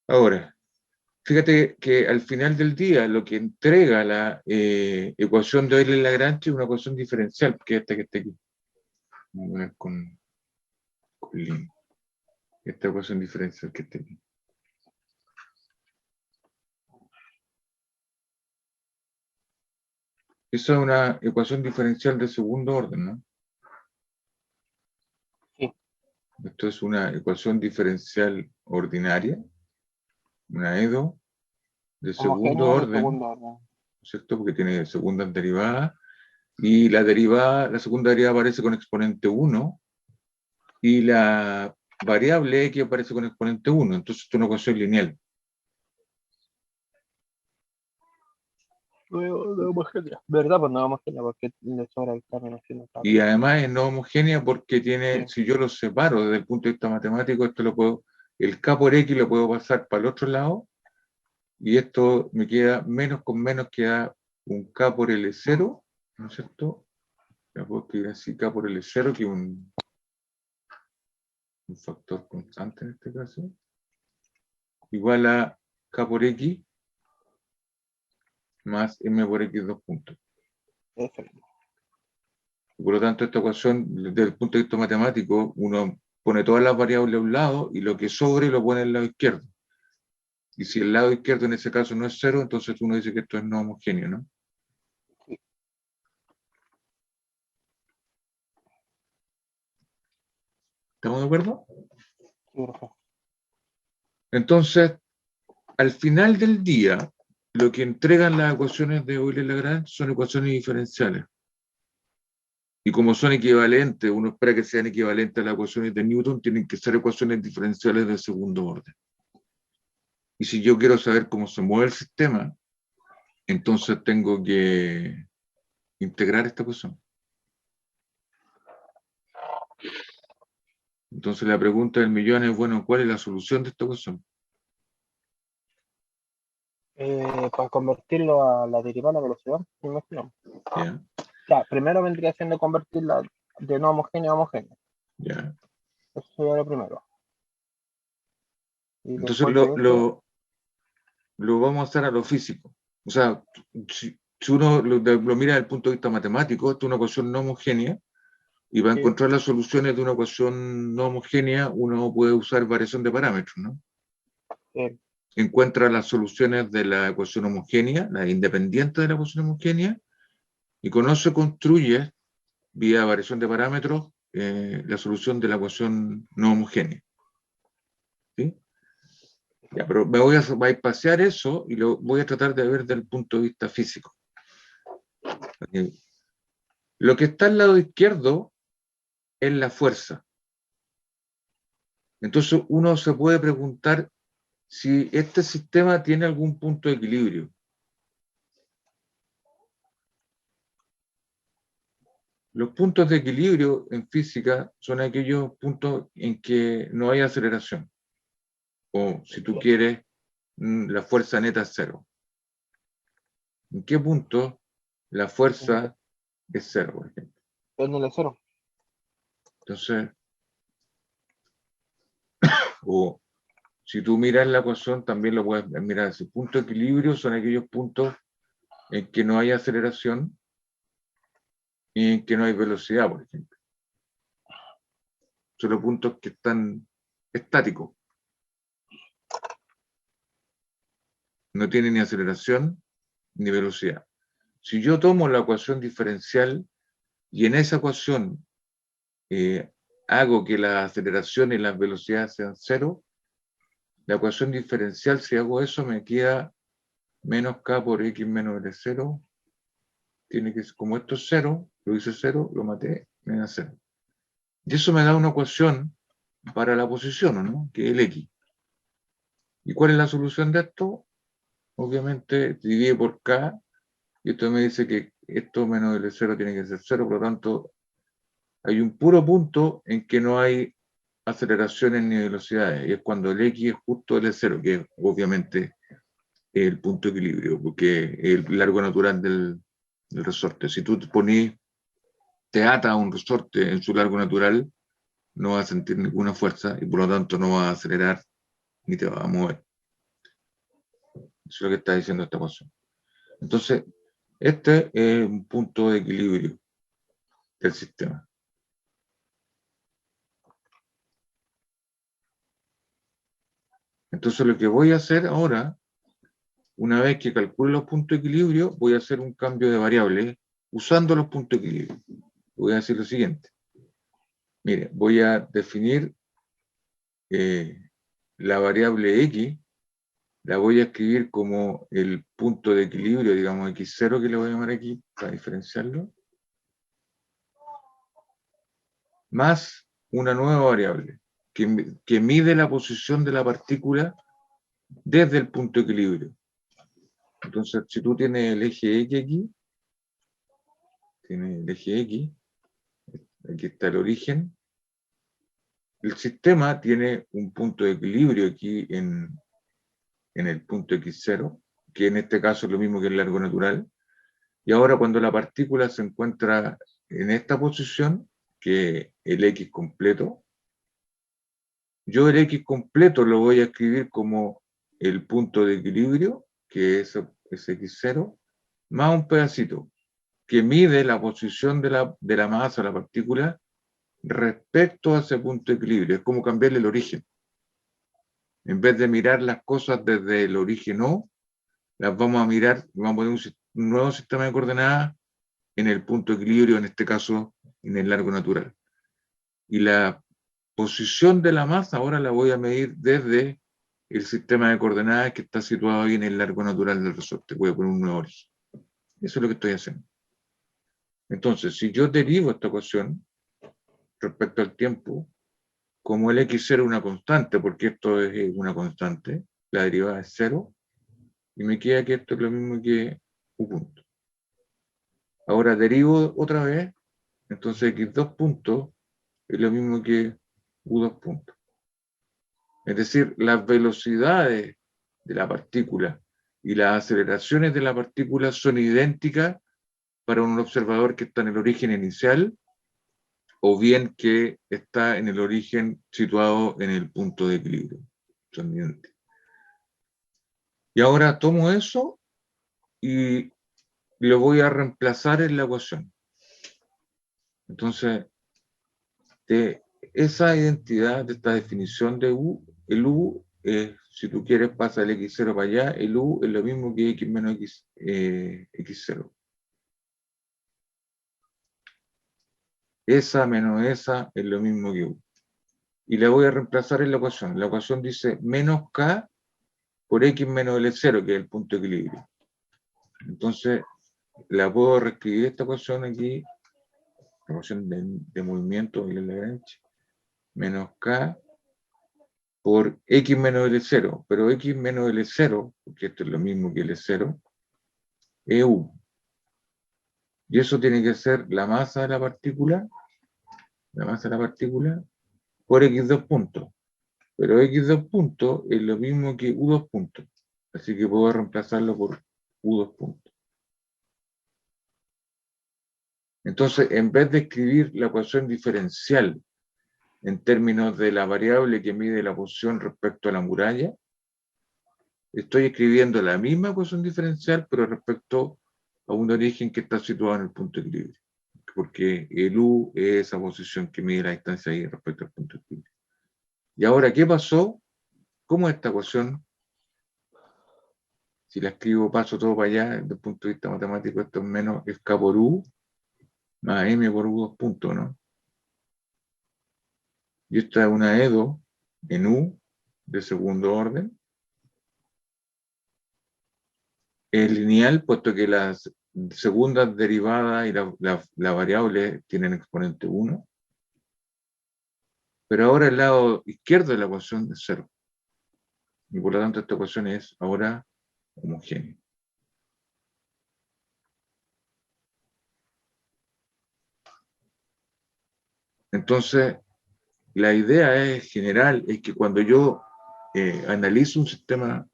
Ahora, fíjate que al final del día lo que entrega la ecuación de Euler-Lagrange es una ecuación diferencial, que es esta que está aquí. Vamos a poner con link. Esta ecuación diferencial que está aquí. Esa es una ecuación diferencial de segundo orden, ¿no? Sí. Esto es una ecuación diferencial ordinaria, una EDO de segundo Homogénea de orden, segundo orden. ¿cierto? Porque tiene segundas derivadas, y la segunda derivada aparece con exponente 1, y la variable X aparece con exponente 1, entonces es una ecuación lineal. No homogénea. ¿Verdad? Pues no homogénea, porque le sobra el término. Y además es no homogénea porque tiene, Sí. si yo lo separo desde el punto de vista matemático, el K por X lo puedo pasar para el otro lado, y esto me queda menos con menos, queda un K por L0, ¿no es cierto? La puedo escribir así, K por L0, que es un factor constante en este caso, igual a K por X más M por X2 puntos. Eso. Por lo tanto, esta ecuación, desde el punto de vista matemático, uno pone todas las variables a un lado y lo que sobre lo pone al lado izquierdo. Y si el lado izquierdo en ese caso no es 0, entonces uno dice que esto es no homogéneo, ¿no? Sí. ¿Estamos de acuerdo? Sí, profe. Entonces, al final del día, lo que entregan las ecuaciones de Euler-Lagrange son ecuaciones diferenciales. Y como son equivalentes, uno espera que sean equivalentes a las ecuaciones de Newton, tienen que ser ecuaciones diferenciales de segundo orden. Y si yo quiero saber cómo se mueve el sistema, entonces tengo que integrar esta ecuación. Entonces la pregunta del millón es, bueno, ¿cuál es la solución de esta ecuación? Para convertirlo a la derivada de la velocidad, me imagino. ¿Ya? Ya, primero vendría siendo convertirla de no homogénea a homogénea. ¿Ya? Eso sería lo primero. Y Entonces después de eso, lo vamos a hacer a lo físico. O sea, si uno lo mira desde el punto de vista matemático, esto es una ecuación no homogénea, y para sí, encontrar las soluciones de una ecuación no homogénea, uno puede usar variación de parámetros, ¿no? sí, Encuentra las soluciones de la ecuación homogénea, las independientes de la ecuación homogénea, y con eso se construye, vía variación de parámetros, la solución de la ecuación no homogénea. ¿Sí? Ya, pero me voy a bypasear eso y lo voy a tratar de ver desde el punto de vista físico. Lo que está al lado izquierdo es la fuerza. Entonces uno se puede preguntar si este sistema tiene algún punto de equilibrio. Los puntos de equilibrio en física son aquellos puntos en que no hay aceleración. O, si tú quieres, la fuerza neta es cero. ¿En qué punto la fuerza es cero, por ejemplo? en el cero. Entonces, o si tú miras la ecuación, también lo puedes mirar. Ese punto de equilibrio son aquellos puntos en que no hay aceleración y en que no hay velocidad, por ejemplo. Son los puntos que están estáticos. No tienen ni aceleración ni velocidad. Si yo tomo la ecuación diferencial y en esa ecuación hago que la aceleración y las velocidades sean cero, la ecuación diferencial, si hago eso, me queda menos k por x menos L0. Tiene que, como esto es cero, lo hice cero, lo maté, me da cero. Y eso me da una ecuación para la posición, ¿no? Que es el x. ¿Y cuál es la solución de esto? Obviamente divide por k, y esto me dice que esto menos L0 tiene que ser cero, por lo tanto hay un puro punto en que no hay aceleraciones ni velocidades, y es cuando el x es justo L0, que es obviamente el punto de equilibrio, porque es el largo natural del resorte. Si tú te atas a un resorte en su largo natural, no vas a sentir ninguna fuerza y por lo tanto no vas a acelerar ni te vas a mover. Eso es lo que está diciendo esta ecuación. Entonces, este es un punto de equilibrio del sistema. Entonces, lo que voy a hacer ahora, una vez que calcule los puntos de equilibrio, voy a hacer un cambio de variable usando los puntos de equilibrio. Voy a decir lo siguiente. Mire, voy a definir la variable x, la voy a escribir como el punto de equilibrio, digamos x0, que le voy a llamar aquí para diferenciarlo, más una nueva variable que mide la posición de la partícula desde el punto de equilibrio. Entonces, si tú tienes el eje X aquí, tienes el eje X, aquí está el origen, el sistema tiene un punto de equilibrio aquí en el punto x0, que en este caso es lo mismo que el largo natural, y ahora cuando la partícula se encuentra en esta posición, que el x completo, yo el x completo lo voy a escribir como el punto de equilibrio, que es x0, más un pedacito, que mide la posición de la masa, la partícula, respecto a ese punto de equilibrio. Es como cambiarle el origen. En vez de mirar las cosas desde el origen O, las vamos a mirar, vamos a poner un nuevo sistema de coordenadas en el punto de equilibrio, en este caso en el largo natural. Y la posición de la masa ahora la voy a medir desde el sistema de coordenadas que está situado ahí en el largo natural del resorte. Voy a poner un nuevo origen. Eso es lo que estoy haciendo. Entonces, si yo derivo esta ecuación respecto al tiempo, como el x0 es una constante, porque esto es una constante, la derivada es 0, y me queda que esto es lo mismo que u punto. Ahora derivo otra vez, entonces x2 puntos es lo mismo que u2 puntos. Es decir, las velocidades de la partícula y las aceleraciones de la partícula son idénticas para un observador que está en el origen inicial o bien que está en el origen situado en el punto de equilibrio. Son idénticas. Y ahora tomo eso y lo voy a reemplazar en la ecuación. Entonces, de esa identidad, de esta definición de U, el U, si tú quieres, pasa el X0 para allá, el U es lo mismo que X menos X, X0. Esa menos esa es lo mismo que U. Y la voy a reemplazar en la ecuación. La ecuación dice menos K por X menos L0, que es el punto de equilibrio. Entonces, la puedo reescribir esta ecuación aquí, la ecuación de movimiento de Lagrange, menos K por X menos L0, pero X menos L0, porque esto es lo mismo que L0, es U. Y eso tiene que ser la masa de la partícula por X2 puntos. Pero X2 puntos es lo mismo que U2 puntos. Así que puedo reemplazarlo por U2 puntos. Entonces, en vez de escribir la ecuación diferencial en términos de la variable que mide la posición respecto a la muralla, estoy escribiendo la misma ecuación diferencial, pero respecto a un origen que está situado en el punto de equilibrio. Porque el U es esa posición que mide la distancia ahí respecto al punto de equilibrio. Y ahora, ¿qué pasó? ¿Cómo esta ecuación? Si la escribo, paso todo para allá, desde el punto de vista matemático, esto es menos es K por U, más M por U2 puntos, ¿no? Y esta es una EDO en U de segundo orden. Es lineal, puesto que las segundas derivadas y la variable tienen exponente 1. Pero ahora el lado izquierdo de la ecuación es 0. Y por lo tanto esta ecuación es ahora homogénea. Entonces, la idea general es que cuando yo analizo un sistema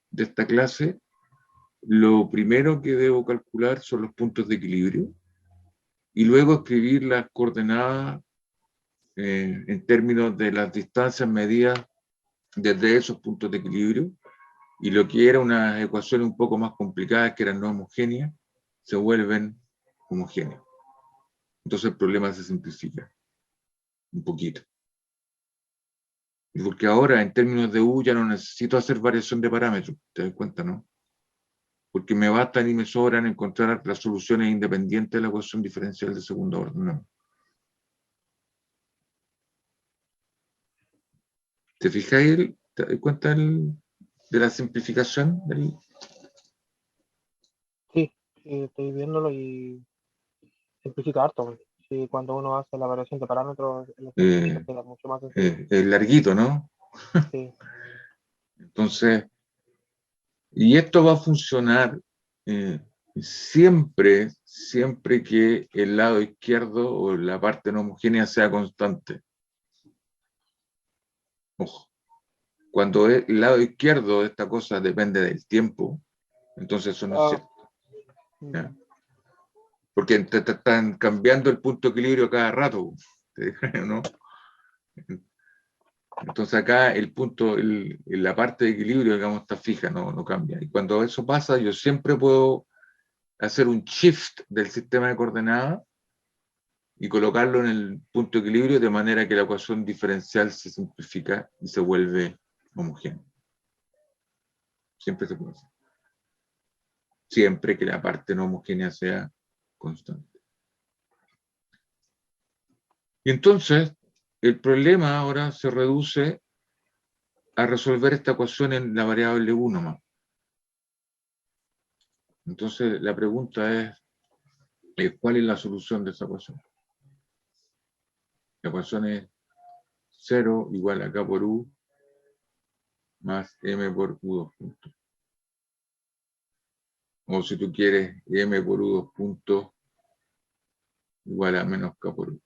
de esta clase, lo primero que debo calcular son los puntos de equilibrio y luego escribir las coordenadas en términos de las distancias medidas desde esos puntos de equilibrio, y lo que era una ecuación un poco más complicada, que eran no homogéneas, se vuelven homogéneas. Entonces el problema se simplifica un poquito. Porque ahora, en términos de U, ya no necesito hacer variación de parámetros, ¿te das cuenta, no? Porque me bastan y me sobran encontrar las soluciones independientes de la ecuación diferencial de segundo orden, ¿no? ¿Te fijáis? ¿Te das cuenta de la simplificación? Sí, sí, estoy viéndolo y simplifica harto. Sí, cuando uno hace la variación de parámetros, la simplifica, queda mucho más sencillo. Larguito, ¿no? Sí. Entonces, y esto va a funcionar siempre que el lado izquierdo o la parte no homogénea sea constante. Ojo, cuando el lado izquierdo de esta cosa depende del tiempo, entonces eso no es cierto. ¿Ya? Porque te están cambiando el punto de equilibrio cada rato, ¿no? Entonces acá el punto, la parte de equilibrio, digamos, está fija, no cambia. Y cuando eso pasa, yo siempre puedo hacer un shift del sistema de coordenadas y colocarlo en el punto de equilibrio de manera que la ecuación diferencial se simplifica y se vuelve homogénea. Siempre se puede hacer. Siempre que la parte no homogénea sea constante. Y entonces, el problema ahora se reduce a resolver esta ecuación en la variable 1 más. Entonces, la pregunta es ¿cuál es la solución de esa ecuación? La ecuación es 0 igual a K por U más M por U2 puntos. O si tú quieres, M por U2 puntos igual a menos K por U.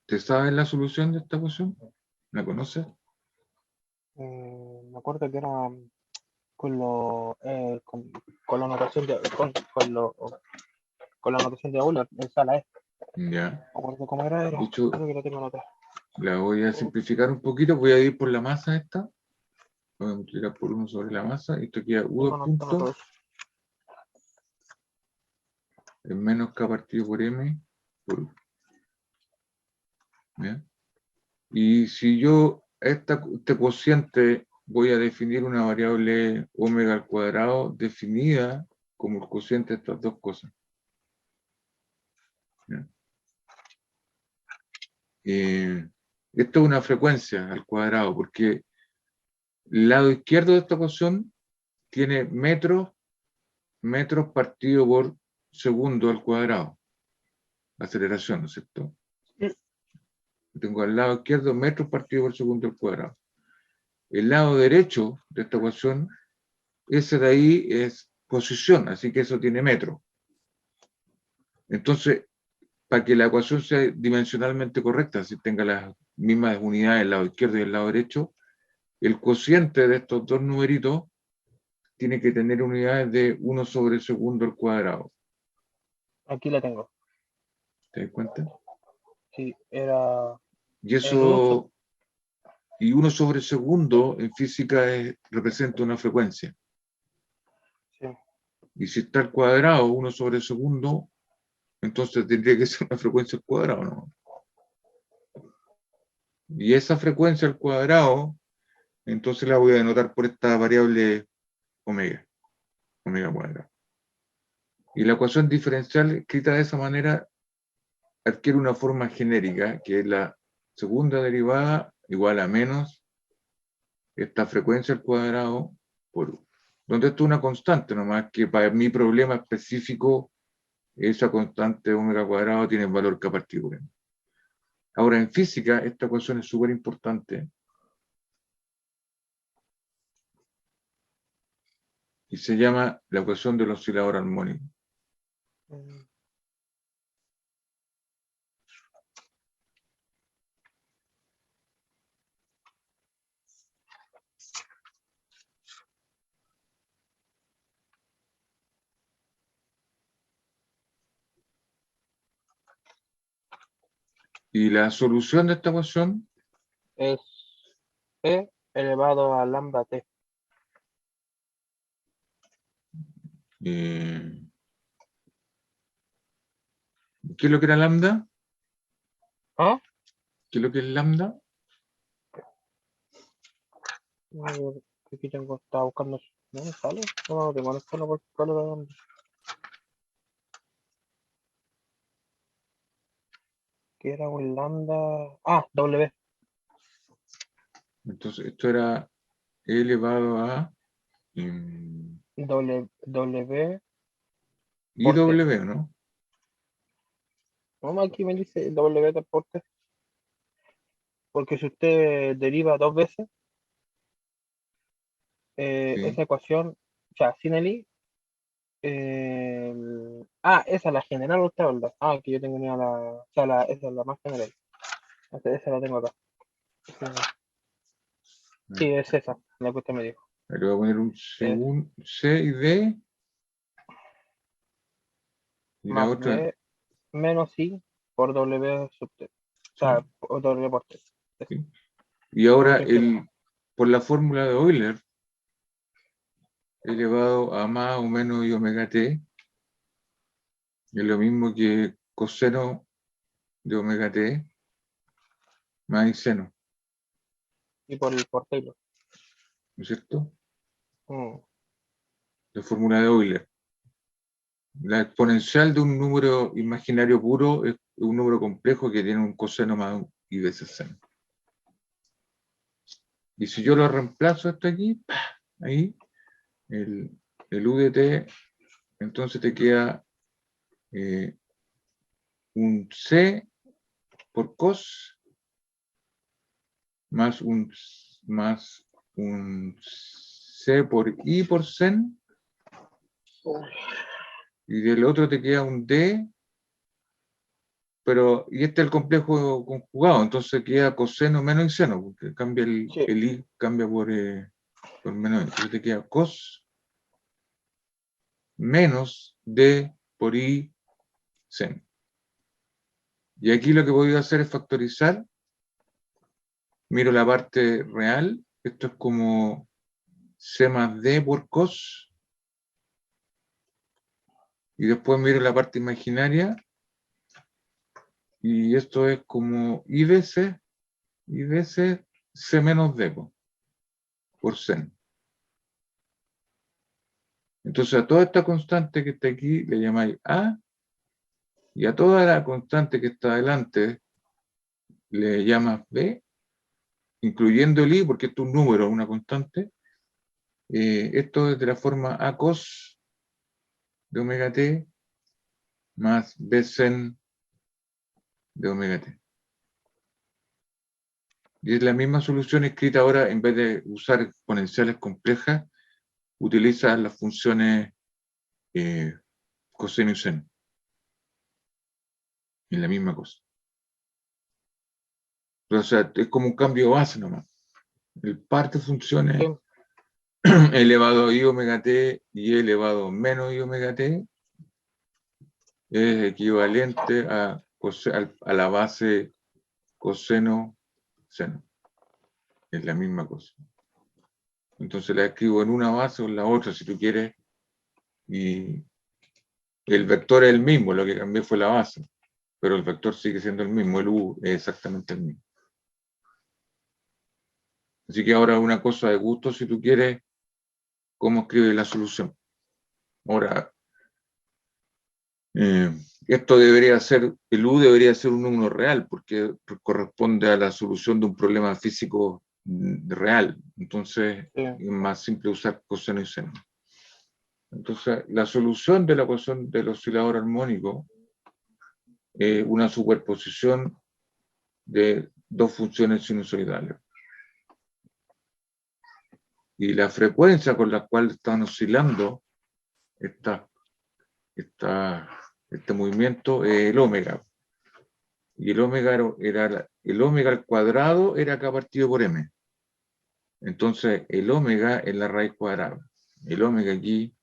¿Te sabes la solución de esta ecuación? ¿La conoces? Me acuerdo que era con la notación de con la notación de Euler en sala E. Ya. No me acuerdo cómo era, De hecho, creo que lo tengo anotado. la voy a simplificar un poquito. Voy a ir por la masa esta. Voy a multiplicar por 1 sobre la masa. Esto queda U Tengo dos anotado todo puntos eso. es menos K partido por M por U. ¿Ya? Y si yo este cociente voy a definir una variable omega al cuadrado definida como el cociente de estas dos cosas. ¿Ya? Esto es una frecuencia al cuadrado, porque el lado izquierdo de esta ecuación tiene metros partido por segundo al cuadrado. Aceleración, ¿no es cierto? Sí. Tengo al lado izquierdo metros partido por segundo al cuadrado. El lado derecho de esta ecuación, ese de ahí es posición, así que eso tiene metros. Entonces, para que la ecuación sea dimensionalmente correcta, si tenga las mismas unidades del lado izquierdo y el lado derecho, el cociente de estos dos numeritos tiene que tener unidades de 1 sobre segundo al cuadrado. Aquí la tengo. ¿Te das cuenta? Sí, era Y el 1 eso, y 1 sobre segundo en física representa una frecuencia. sí. Y si está al cuadrado, 1 sobre segundo, entonces tendría que ser una frecuencia al cuadrado, ¿no? Y esa frecuencia al cuadrado, entonces la voy a denotar por esta variable omega cuadrado. Y la ecuación diferencial escrita de esa manera adquiere una forma genérica, que es la segunda derivada igual a menos esta frecuencia al cuadrado por U. Donde esto es una constante, nomás que para mi problema específico, esa constante omega cuadrado tiene el valor K partido por M. Ahora, en física, esta ecuación es súper importante y se llama la ecuación del oscilador armónico. Mm, Y la solución de esta ecuación, Es E elevado a lambda T. ¿qué es lo que era lambda? ¿Ah? ¿Qué es lo que es lambda? A ver, aquí tengo, estaba buscando. ¿No me sale? No, tengo que buscarlo por cuál era lambda. Que era un lambda. Ah, W. Entonces, esto era E elevado a W por T. IW, ¿no? No, aquí me dice W por T. Porque si usted deriva dos veces, Sí. esa ecuación, o sea, sin el I, esa es la general usted habla. Ah, que yo tengo una o sea, esa es la más general. Esa la tengo acá. Sí, sí, es esa, la que usted me dijo. Le voy a poner un Es C y D, y la más otra, B menos I por W sub T. O sí, sea, por W por T. sí. Y La ahora, ecuación general. por la fórmula de Euler, elevado a más o menos i omega t, es lo mismo que coseno de omega t más i seno, Y por Taylor. ¿no es cierto? Mm, La fórmula de Euler. La exponencial de un número imaginario puro es un número complejo que tiene un coseno más i veces seno. Y si yo lo reemplazo esto aquí, ¡pah! Ahí, el u de t, entonces te queda un c por cos más un c por i por sen, y del otro te queda un d, pero y este es el complejo conjugado, entonces queda coseno menos y seno, porque cambia sí, el i cambia por por menos. Entonces te queda cos menos d por i sen. Y aquí lo que voy a hacer es factorizar. Miro la parte real. Esto es como c más d por cos. Y después miro la parte imaginaria. Y esto es como i veces c menos d por sen. Entonces a toda esta constante que está aquí le llamáis a, y a toda la constante que está adelante le llamas b, incluyendo el i, porque esto es un número, una constante. Esto es de la forma a cos de omega t más b sen de omega t. Y es la misma solución escrita ahora, en vez de usar exponenciales complejas, utiliza las funciones coseno y seno. Es la misma cosa. Pero, o sea, es como un cambio de base nomás. El par de funciones Sí. elevado a i omega t y elevado menos i omega t es equivalente a la base coseno seno. Es la misma cosa. Entonces la escribo en una base o en la otra si tú quieres, y el vector es el mismo, lo que cambié fue la base, pero el vector sigue siendo el mismo, el u es exactamente el mismo. Así que ahora una cosa de gusto, si tú quieres, cómo escribes la solución. Ahora, esto debería ser, el u debería ser un número real, porque corresponde a la solución de un problema físico real. Entonces, Sí. es más simple usar coseno y seno. Entonces, la solución de la ecuación del oscilador armónico es una superposición de dos funciones sinusoidales. Y la frecuencia con la cual están oscilando este movimiento es el omega. Y el omega el omega al cuadrado era k partido por m. Entonces, el omega es la raíz cuadrada. El omega aquí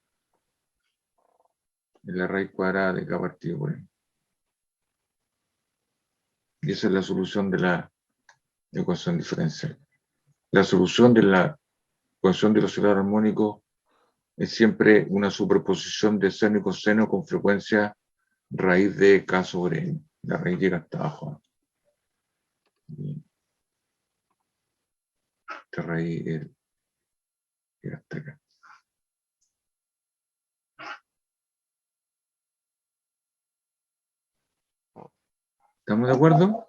es la raíz cuadrada de k partido por m. Y esa es la solución de la ecuación diferencial. La solución de la ecuación del oscilador armónico es siempre una superposición de seno y coseno con frecuencia raíz de k sobre m. La raíz llega hasta abajo. Esta raíz llega hasta acá. ¿Estamos de acuerdo?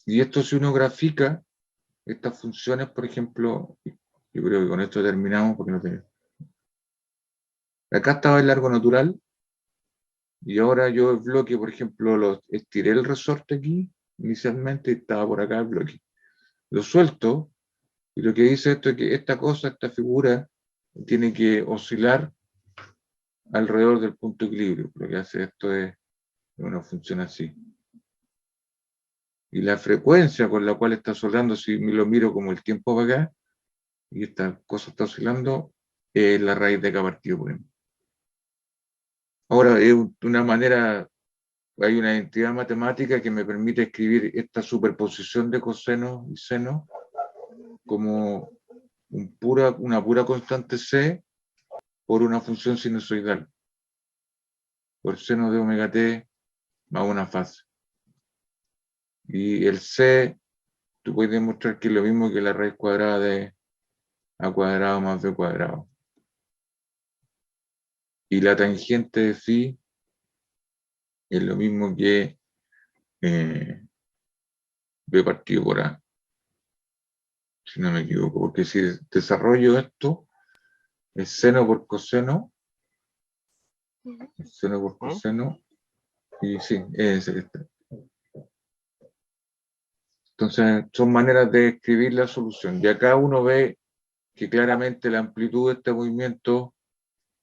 Y esto, si uno grafica estas funciones, por ejemplo, yo creo que con esto terminamos porque no tenemos. Acá estaba el largo natural y ahora yo el bloque, por ejemplo, estiré el resorte aquí inicialmente y estaba por acá el bloque. Lo suelto y lo que dice esto es que esta cosa, esta figura, tiene que oscilar alrededor del punto de equilibrio. Lo que hace esto es una función así. Y la frecuencia con la cual está oscilando, si lo miro como el tiempo va acá, y esta cosa está oscilando, es la raíz de k partido por m. Ahora, es una manera, hay una entidad matemática que me permite escribir esta superposición de coseno y seno como una pura constante c por una función sinusoidal, por seno de omega t más una fase. Y el c, tú puedes demostrar que es lo mismo que la raíz cuadrada de a cuadrado más b cuadrado. Y la tangente de phi es lo mismo que b partido por a, si no me equivoco, porque si desarrollo esto, es seno por coseno, seno por coseno, y sí, es ese que está. Entonces, son maneras de escribir la solución. Y acá uno ve que claramente la amplitud de este movimiento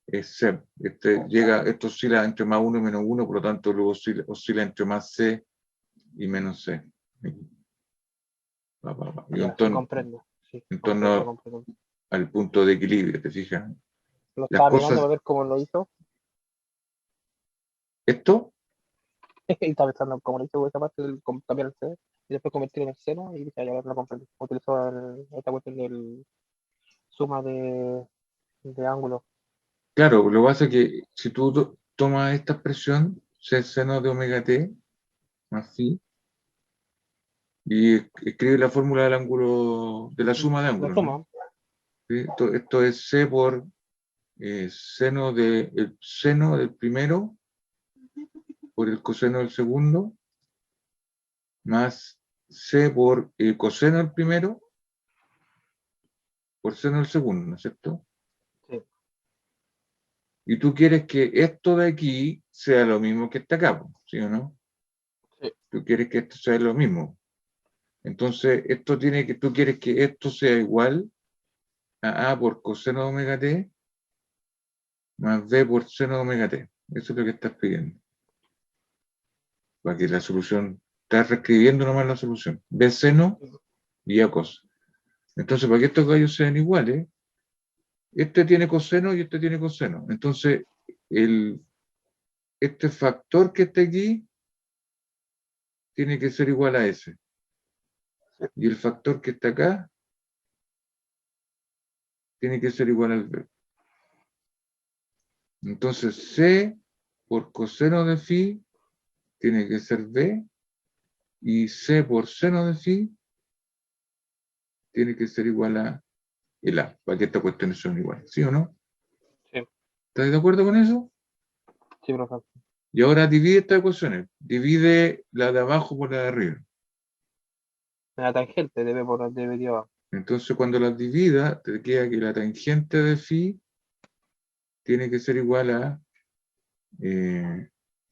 es C. Esto oscila entre más 1 y menos 1, por lo tanto luego oscila entre más C y menos C. Y Ya, sí comprendo. Sí, en comprendo, torno comprendo. al punto de equilibrio, ¿te fijas? Lo Las estaba mirando cosas, para ver cómo lo hizo. esto, Y estaba pensando cómo lo hizo esa parte del cambiar el CD y después convertirlo en el seno y dije, ya lo comprendí. Utilizó esta cuestión del suma de ángulo. claro, lo que pasa es que si tú tomas esta expresión, seno de omega t más phi, y escribe la fórmula del ángulo, de la suma de La ángulos, ¿no? suma, ¿Sí? Esto es C por el seno del primero por el coseno del segundo, más C por el coseno del primero por seno del segundo, ¿no es cierto? sí, Y tú quieres que esto de aquí sea lo mismo que está acá, ¿sí o no? sí, Tú quieres que esto sea lo mismo. Entonces, tú quieres que esto sea igual a A por coseno de omega t más B por seno de omega t. Eso es lo que estás pidiendo. Para que la solución, estás reescribiendo nomás la solución. B seno y A cos. Entonces, para que estos gallos sean iguales, este tiene coseno y este tiene coseno. Entonces, este factor que está aquí tiene que ser igual a ese. sí. Y el factor que está acá tiene que ser igual al B. Entonces, C por coseno de phi tiene que ser B y C por seno de phi tiene que ser igual a el A, para que estas cuestiones sean iguales. ¿Sí o no? Sí, ¿Estás de acuerdo con eso? sí, profesor. Y ahora divide estas ecuaciones. Divide la de abajo por la de arriba. La tangente debe por debe de abajo. Entonces, cuando las divida, te queda que la tangente de phi tiene que ser igual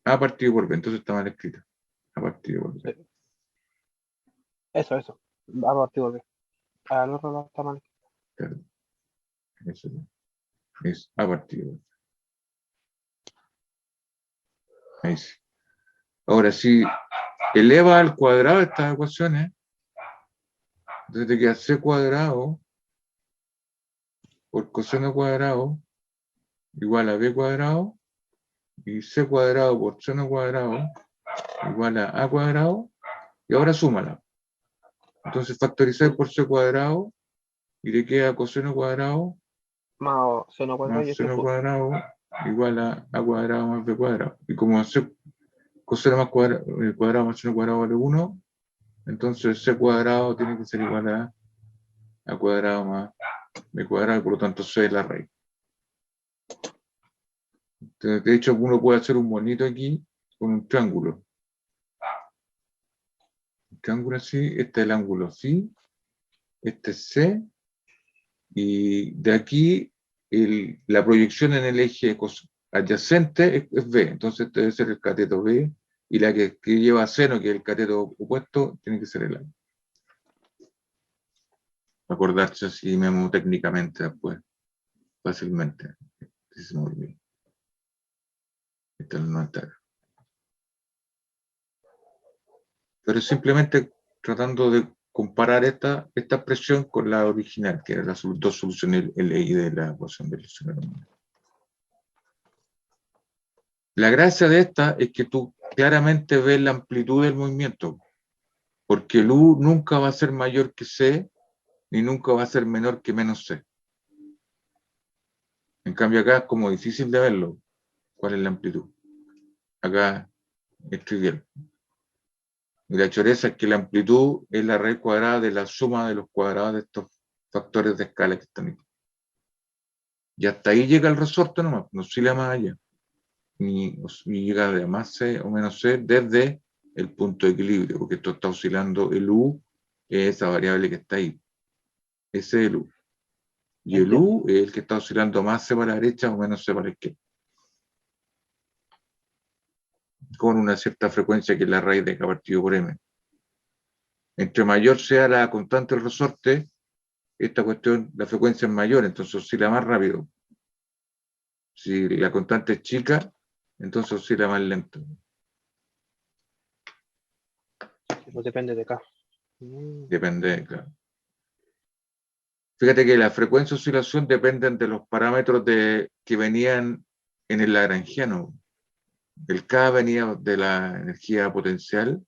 a partido por b. Entonces está mal escrito. A partido por b. Sí. Eso. A partir de al otro lado está mal. Claro, eso es a partido por b. Ahí sí. Ahora, si eleva al cuadrado estas ecuaciones, entonces te queda c cuadrado por coseno cuadrado igual a b cuadrado y c cuadrado por seno cuadrado igual a cuadrado, y ahora súmala. Entonces factorizar por c cuadrado y te queda coseno cuadrado Más seno cuadrado y más esto seno suma. cuadrado igual a cuadrado más b cuadrado. Y como coseno más cuadrado más seno cuadrado vale 1, entonces c cuadrado tiene que ser igual a cuadrado más b cuadrado, y por lo tanto c es la raíz. Entonces, de hecho, uno puede hacer un monito aquí con un triángulo. Un triángulo así, este es el ángulo phi, este es c, y de aquí la proyección en el eje adyacente es b, entonces este debe ser el cateto b, y la que lleva seno, que es el cateto opuesto, tiene que ser el a. Acordarse así memotécnicamente después, fácilmente. Sí, se me olvidó. Este es el 90. Pero simplemente tratando de comparar esta expresión con la original, que era las dos soluciones LI de la ecuación del diccionario. La gracia de esta es que tú claramente ves la amplitud del movimiento, porque el U nunca va a ser mayor que C, ni nunca va a ser menor que menos C. En cambio acá es como difícil de verlo, cuál es la amplitud. Acá es trivial. Y la choreza es que la amplitud es la raíz cuadrada de la suma de los cuadrados de estos factores de escala que están aquí. Y hasta ahí llega el resorte nomás, no oscila más allá. Ni llega de más C o menos C desde el punto de equilibrio, porque esto está oscilando el U, es esa variable que está ahí. Ese es el U. Y el Entiendo. U es el que está oscilando más C para la derecha o menos C para la izquierda. Con una cierta frecuencia que es la raíz de K partido por M. Entre mayor sea la constante del resorte, esta cuestión, la frecuencia es mayor, entonces oscila más rápido. Si la constante es chica, entonces oscila más lento. Pues depende de acá. Depende, claro. Fíjate que la frecuencia de oscilación dependen de los parámetros que venían en el lagrangiano. El K venía de la energía potencial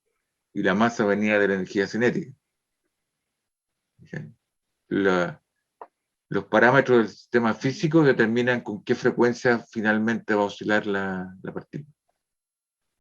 y la masa venía de la energía cinética. La, los parámetros del sistema físico determinan con qué frecuencia finalmente va a oscilar la partícula.